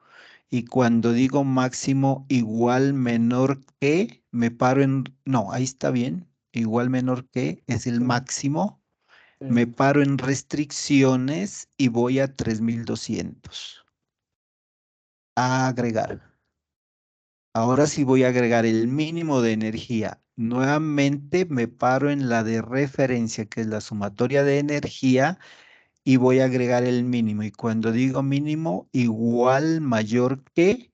y cuando digo máximo igual menor que, me paro en, no, ahí está bien. Igual menor que es el Sí. máximo. Sí. Me paro en restricciones y voy a 3200. Agregar. Ahora sí voy a agregar el mínimo de energía. Nuevamente me paro en la de referencia, que es la sumatoria de energía, y voy a agregar el mínimo. Y cuando digo mínimo, igual, mayor que,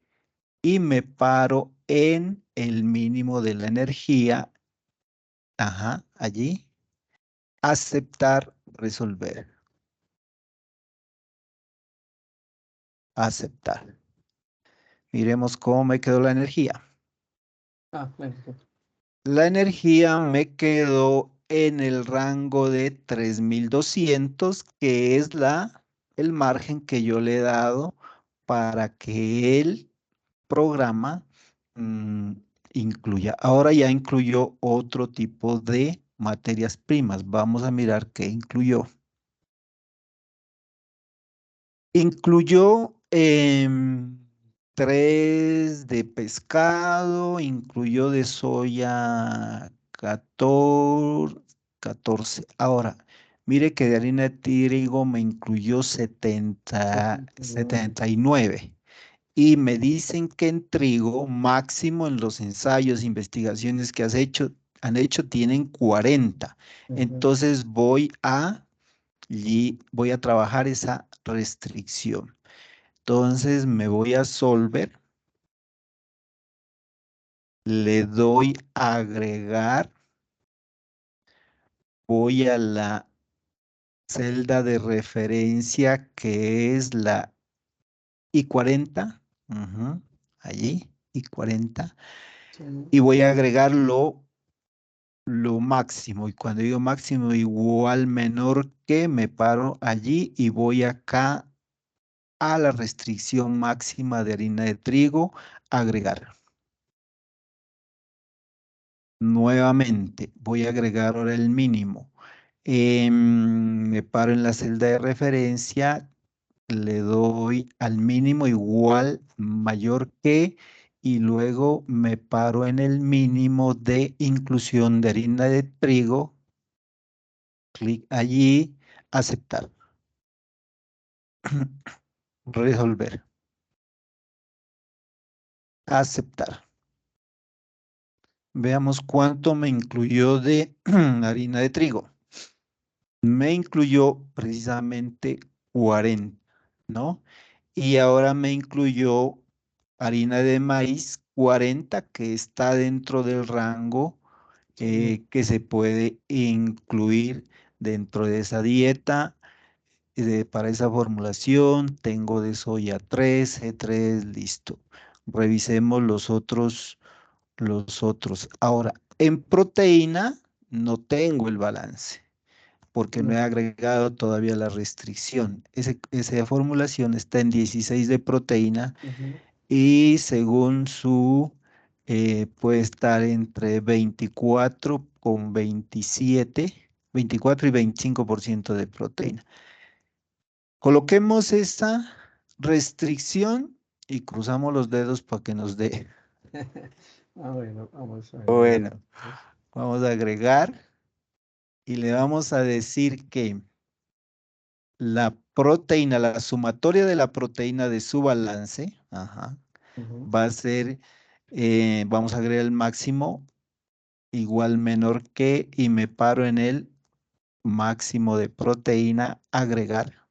y me paro en el mínimo de la energía. Ajá, allí. Aceptar, resolver. Aceptar. Miremos cómo me quedó la energía. Bueno, sí. La energía me quedó en el rango de 3200, que es el margen que yo le he dado para que el programa incluya. Ahora ya incluyó otro tipo de materias primas. Vamos a mirar qué incluyó. Incluyó 3 de pescado, incluyó de soya 14. Ahora, mire que de harina de trigo me incluyó 79. Y me dicen que en trigo, máximo en los ensayos, investigaciones que han hecho, tienen 40. Ujú. Entonces voy a trabajar esa restricción. Entonces me voy a Solver, le doy a agregar, voy a la celda de referencia que es la I40, allí, I40, Sí. y voy a agregar lo máximo. Y cuando digo máximo igual menor que, me paro allí y voy acá a la restricción máxima de harina de trigo, agregar. Nuevamente, voy a agregar ahora el mínimo. Me paro en la celda de referencia, le doy al mínimo igual, mayor que, y luego me paro en el mínimo de inclusión de harina de trigo. Clic allí, aceptar. Resolver. Aceptar. Veamos cuánto me incluyó de harina de trigo. Me incluyó precisamente 40, ¿no? Y ahora me incluyó harina de maíz 40, que está dentro del rango que se puede incluir dentro de esa dieta. Para esa formulación tengo de soya 3, G3, listo. Revisemos los otros. Ahora, en proteína no tengo el balance porque no he agregado todavía la restricción. Esa formulación está en 16 de proteína Ujú. y según puede estar entre 24 con 27, 24 y 25% de proteína. Coloquemos esa restricción y cruzamos los dedos para que nos dé. Bueno, vamos a ver. Bueno, vamos a agregar y le vamos a decir que la proteína, la sumatoria de la proteína de su balance, Ujú. va a ser, vamos a agregar el máximo igual menor que, y me paro en el máximo de proteína, agregar.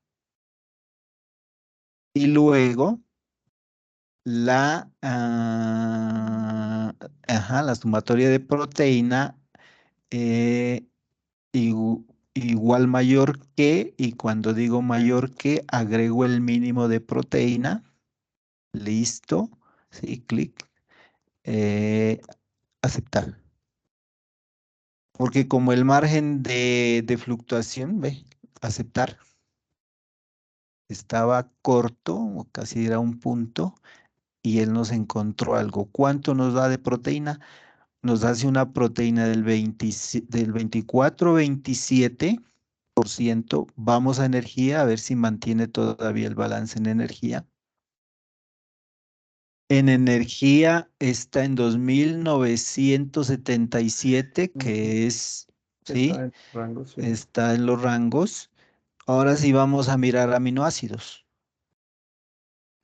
Y luego la sumatoria de proteína igual mayor que, y cuando digo mayor que, agrego el mínimo de proteína. Listo. Sí, clic. Aceptar. Porque como el margen de fluctuación, ve, aceptar, estaba corto, o casi era un punto, y él nos encontró algo. ¿Cuánto nos da de proteína? Nos hace una proteína del 24-27%. Vamos a energía, a ver si mantiene todavía el balance en energía. En energía está en 2977, que es, ¿sí? Está en rango, sí. Está en los rangos. Ahora sí vamos a mirar aminoácidos.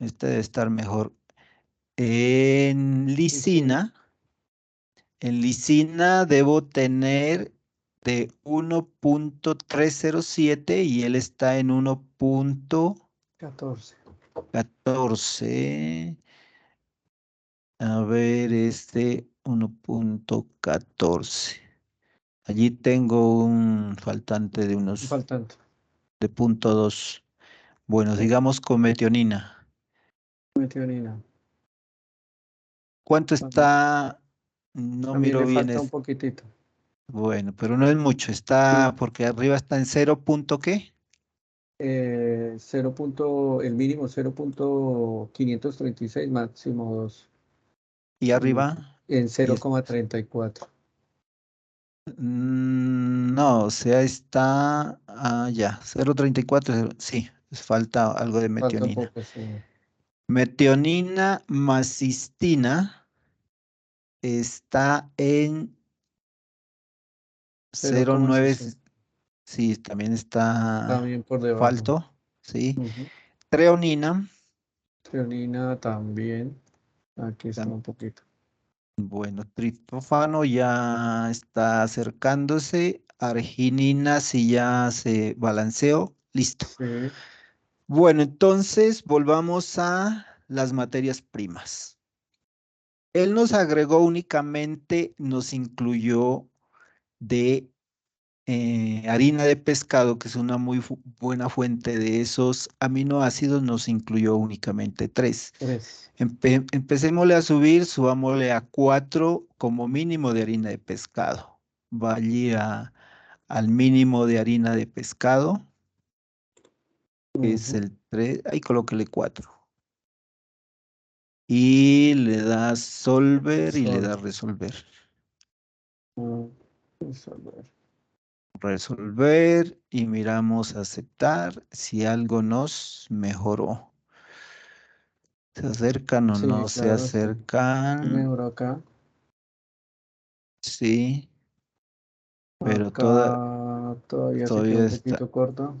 Este debe estar mejor. En lisina debo tener de 1.307 y él está en 14. 1.14. A ver, 1.14. Allí tengo un faltante de unos Faltante. de 0.2. Bueno, sigamos con metionina. Metionina. ¿Cuánto También, está? No también miro le bien. falta un poquitito. Bueno, pero no es mucho. Sí. Está porque arriba está en 0. ¿Qué? 0 el mínimo 0.536, máximo 2. Y arriba. En Y 0,34. no, o sea, está. Ya, 0.34. Sí, les falta algo de Falta un metionina. poco, sí. Metionina más cistina está en 0.9. 0,60. Sí, también está También por debajo. falto. Sí. Ujú. Treonina. Treonina también. Aquí está un poquito. Bueno, triptófano ya está acercándose. Arginina, si ya se balanceó, listo. Sí. Bueno, entonces volvamos a las materias primas. Él nos agregó únicamente, nos incluyó de harina de pescado, que es una muy buena fuente de esos aminoácidos, nos incluyó únicamente 3. 3. Empecémosle a subir, subámosle a 4 como mínimo de harina de pescado. Vaya al mínimo de harina de pescado, que es el 3, ahí colóquele 4. Y le das solver y le das resolver. Resolver. Resolver y miramos aceptar si algo nos mejoró. ¿Se acercan o Sí, no se claro, sí. acercan? Mejor acá. Sí, pero Acá todavía se queda todavía un está. poquito corto.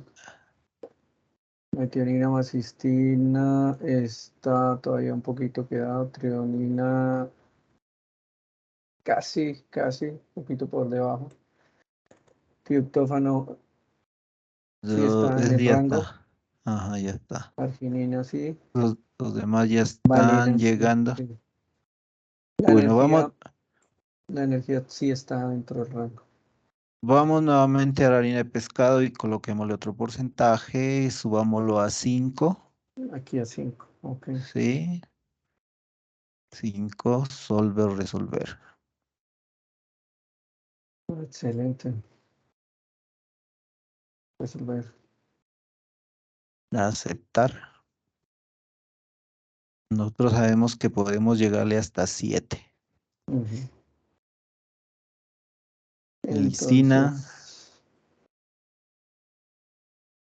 Metionina más cistina está todavía un poquito quedado. Treonina casi, un poquito por debajo. Triptófano sí está en el Ya rango. está. Ajá, ya está. Arginina sí. Los demás ya Valina están sí. llegando. Sí. Bueno, La energía sí está dentro del rango. vamos nuevamente a la harina de pescado y coloquémosle otro porcentaje. Subámoslo a 5. Aquí a 5. Ok. Sí. 5. Solver, resolver. Excelente. Resolver. Aceptar. Nosotros sabemos que podemos llegarle hasta 7. Ujú. Lisina. Entonces,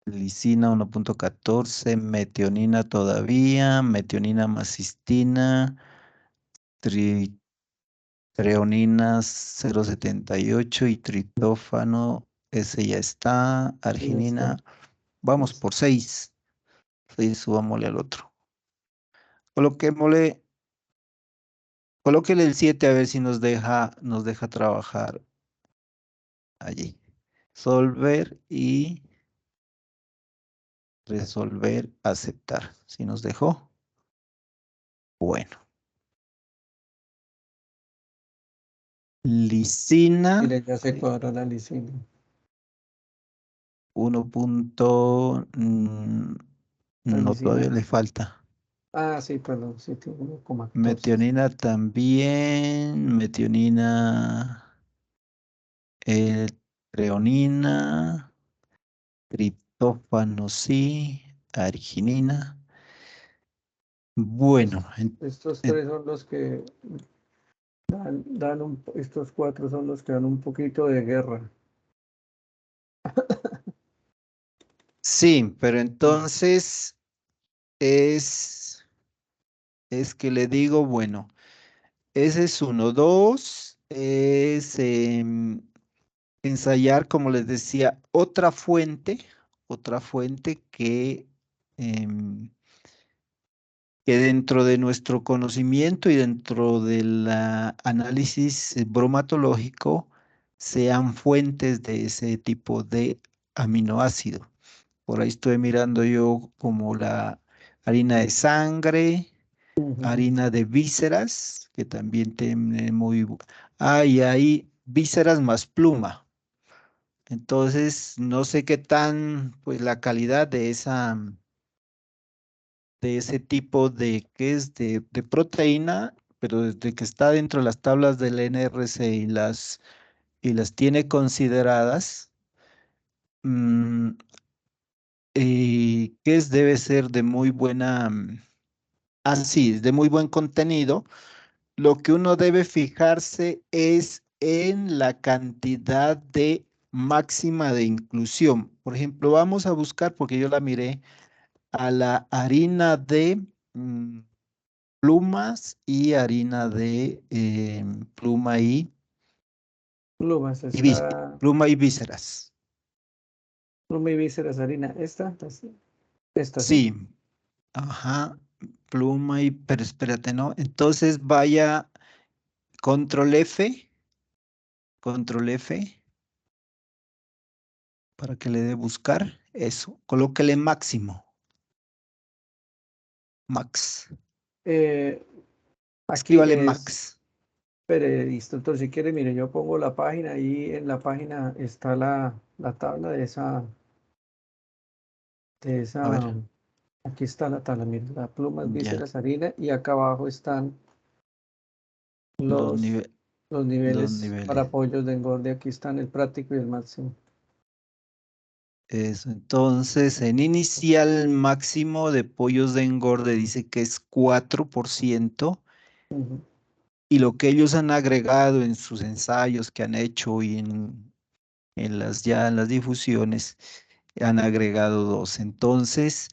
Lisina 1.14. Metionina todavía. Metionina más cistina. Treonina 0.78 y triptófano, ese ya está. sí está. Arginina, vamos por 6. 6, subámosle al otro. Coloquémosle, colóquele el 7 a ver si nos deja trabajar allí. Solver y resolver, aceptar. Si nos dejó, bueno. Lisina, Mire, ya se cuadró la lisina. 1. La No, todavía lisina. le falta. Ah, sí, perdón. Sí, tiene 1,14. Metionina también, metionina, treonina, triptófano sí, arginina. Bueno, Estos en- tres son los que estos cuatro son los que dan un poquito de guerra. sí, pero entonces es que le digo, bueno, ese es uno. Dos, es ensayar, como les decía, otra fuente em, que dentro de nuestro conocimiento y dentro del análisis bromatológico sean fuentes de ese tipo de aminoácido. Por ahí estoy mirando yo como la harina de sangre, Ujú. harina de vísceras, que también tiene Ah, y hay vísceras más pluma. Entonces, no sé qué tan, pues la calidad de de ese tipo de, ¿qué es? De proteína, pero desde que está dentro de las tablas del NRC y las tiene consideradas, mm, que es, debe ser de muy buena, sí, de muy buen contenido. Lo que uno debe fijarse es en la cantidad de máxima de inclusión. Por ejemplo, vamos a buscar, porque yo la miré, a la harina de plumas y harina de pluma Plumas y está, pluma y vísceras. pluma y vísceras harina. Esta sí. Sí, ajá, pluma y, pero espérate, ¿no? Entonces vaya, control F, para que le dé buscar eso. Colóquele máximo, max. Eh, aquí Escríbale es, max. listo. Entonces, si quiere, mire, yo pongo la página y en la página está la tabla de A esa, ver, aquí está la tabla, mire, la plumas, ya, vísceras, harina y acá abajo están los los, niveles, los los niveles para niveles. apoyos de engorde. Aquí están el práctico y el máximo. Eso, entonces, en inicial máximo de pollos de engorde dice que es 4%. Ujú. Y lo que ellos han agregado en sus ensayos que han hecho y en ya en las difusiones, han agregado 2. Entonces,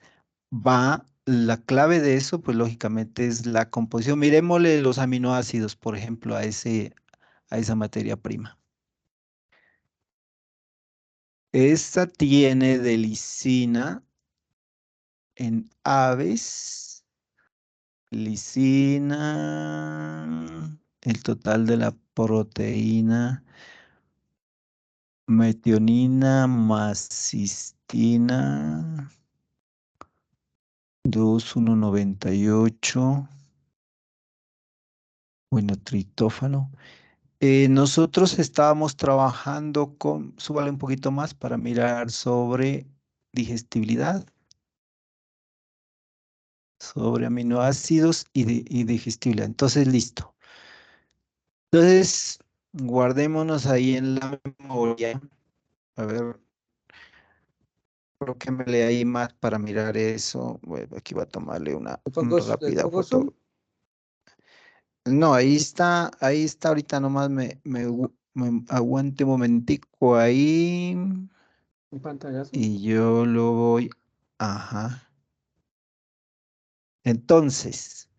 la clave de eso, pues lógicamente es la composición. Miremosle los aminoácidos, por ejemplo, a esa materia prima. Esta tiene de lisina en aves, lisina, el total de la proteína. Metionina más cistina, 2,198. Bueno, tritófano. Nosotros estábamos trabajando súbale un poquito más para mirar sobre digestibilidad, sobre aminoácidos y digestibilidad. Entonces, listo. Entonces, guardémonos ahí en la memoria. A ver, creo que me lee ahí más para mirar eso. Bueno, aquí va a tomarle una Le rápida pongo zoom foto. No, ahí está ahorita nomás me aguante un momentico ahí en pantallazo. y yo lo voy, ajá. Entonces,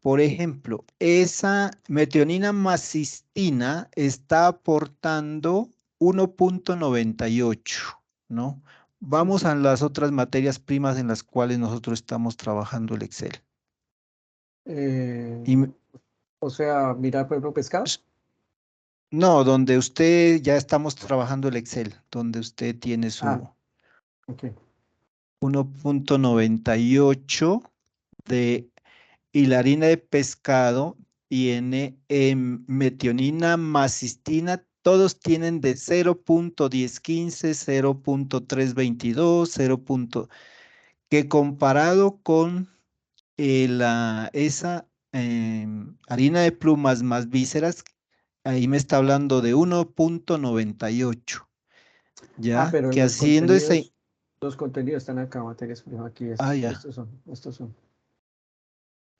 por ejemplo, esa metionina más cistina está aportando 1,98, ¿no? Sí. Vamos a las otras materias primas en las cuales nosotros estamos trabajando el Excel. Eh, Y, o sea, mirar, por ejemplo, pescado. no, donde usted ya estamos trabajando el Excel, donde usted tiene Ah, su ok. 1,98 de, y la harina de pescado tiene metionina más cistina, todos tienen de 0,1015, 0,322, 0. Que comparado con esa harina de plumas más vísceras, ahí me está hablando de 1,98. Ah, Ya, pero que haciendo esa... los contenidos están acá, materias primas, aquí Ah, es, ya. estos son.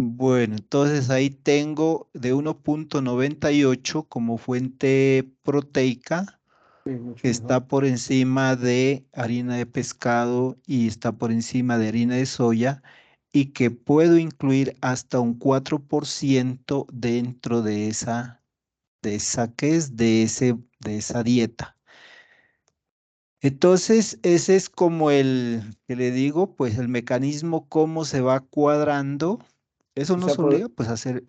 Bueno, entonces ahí tengo de 1.98 como fuente proteica, Sí, mucho que mejor. está por encima de harina de pescado y está por encima de harina de soya, y que puedo incluir hasta un 4% dentro ¿qué es? De esa dieta. Entonces, ese es como que le digo, pues el mecanismo, cómo se va cuadrando. Eso O sea, nos obliga pues a hacer,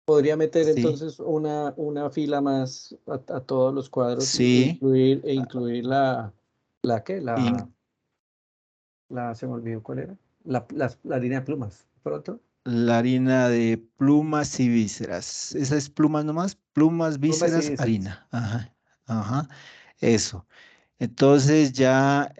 podría meter sí, entonces una fila más a todos los cuadros sí, e incluir la ¿qué? in- Se me olvidó cuál era. La línea de plumas. Pronto. la harina de plumas y vísceras. Esa es plumas nomás, plumas, Plumas y vísceras, vísceras. harina. Ajá, ajá, eso. Entonces ya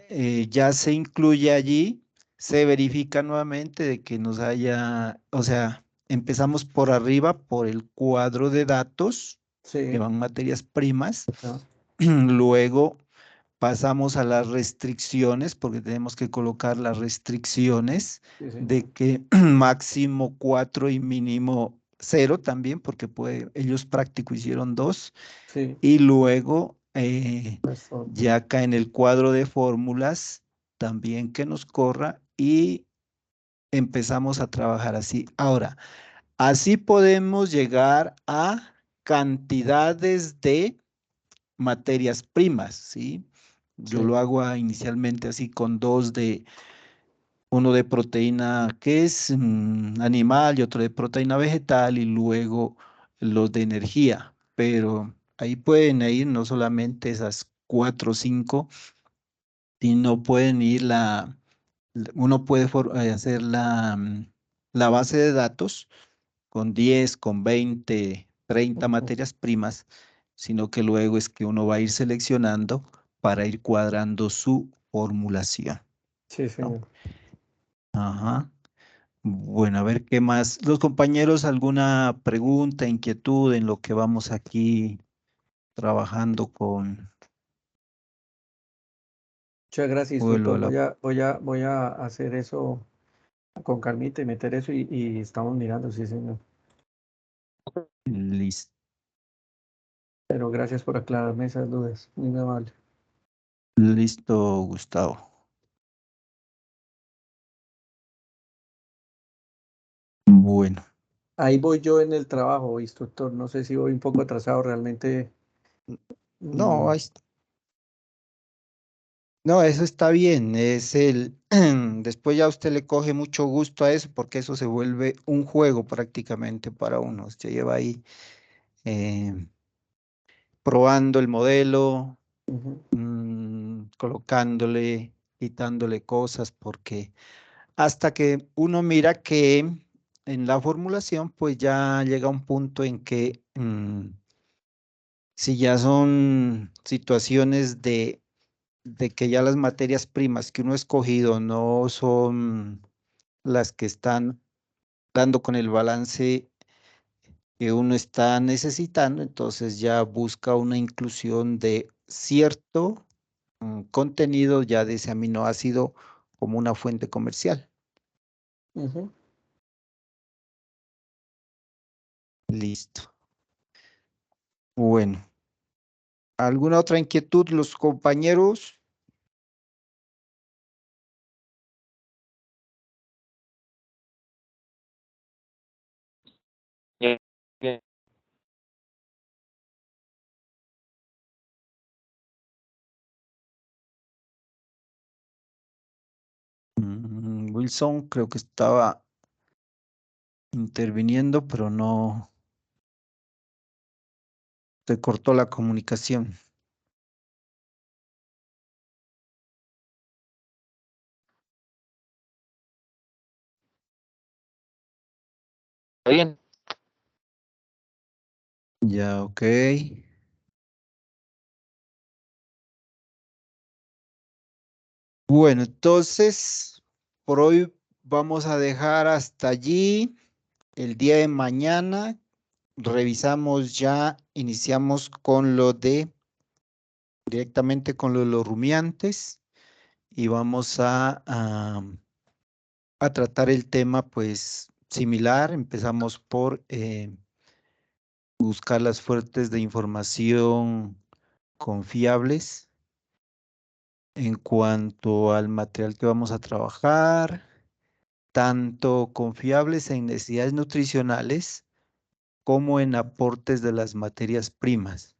se incluye allí, se verifica nuevamente de que nos haya, o sea, empezamos por arriba por el cuadro de datos, que Sí. van materias primas, ¿No? luego pasamos a las restricciones, porque tenemos que colocar las restricciones Sí, señor. de que máximo 4 y mínimo 0 también, porque ellos práctico hicieron 2, Sí. y luego Las ya fórmulas. acá en el cuadro de fórmulas también que nos corra, y empezamos a trabajar así. Ahora, así podemos llegar a cantidades de materias primas, ¿sí? Yo Sí. lo hago inicialmente así con uno de proteína que es animal y otro de proteína vegetal, y luego los de energía, pero ahí pueden ir no solamente esas 4 o 5, sino pueden ir uno puede hacer la base de datos con 10, con 20, 30 Ujú. materias primas, sino que luego es que uno va a ir seleccionando para ir cuadrando su formulación, Sí, ¿no? señor. Ajá. Bueno, a ver qué más. Los compañeros, ¿alguna pregunta, inquietud en lo que vamos aquí trabajando con Muchas gracias, vuelo a instructor. la... Voy a hacer eso con calmita y meter eso y estamos mirando, sí, señor. Listo, Pero gracias por aclararme esas dudas. Muy amable. listo, Gustavo. Bueno, Ahí voy yo en el trabajo, instructor. No sé si voy un poco atrasado realmente. no, mm, no, eso está bien. Después ya usted le coge mucho gusto a eso, porque eso se vuelve un juego prácticamente para uno. Usted lleva ahí eh, probando el modelo, ujú. colocándole, quitándole cosas, porque hasta que uno mira que en la formulación, pues ya llega un punto en que si ya son situaciones de que ya las materias primas que uno ha escogido no son las que están dando con el balance que uno está necesitando, entonces ya busca una inclusión de cierto contenido ya de ese aminoácido como una fuente comercial. Ujú. Listo. Bueno, ¿alguna otra inquietud, los compañeros? Bien, bien. Wilson creo que estaba interviniendo, pero no, se cortó la comunicación. ¿Está bien? Ya, ok. Bueno, entonces, por hoy vamos a dejar hasta allí. El día de mañana revisamos ya, iniciamos con directamente con lo de los rumiantes, y vamos a tratar el tema, pues, similar, empezamos por buscar las fuentes de información confiables en cuanto al material que vamos a trabajar, tanto confiables en necesidades nutricionales como en aportes de las materias primas.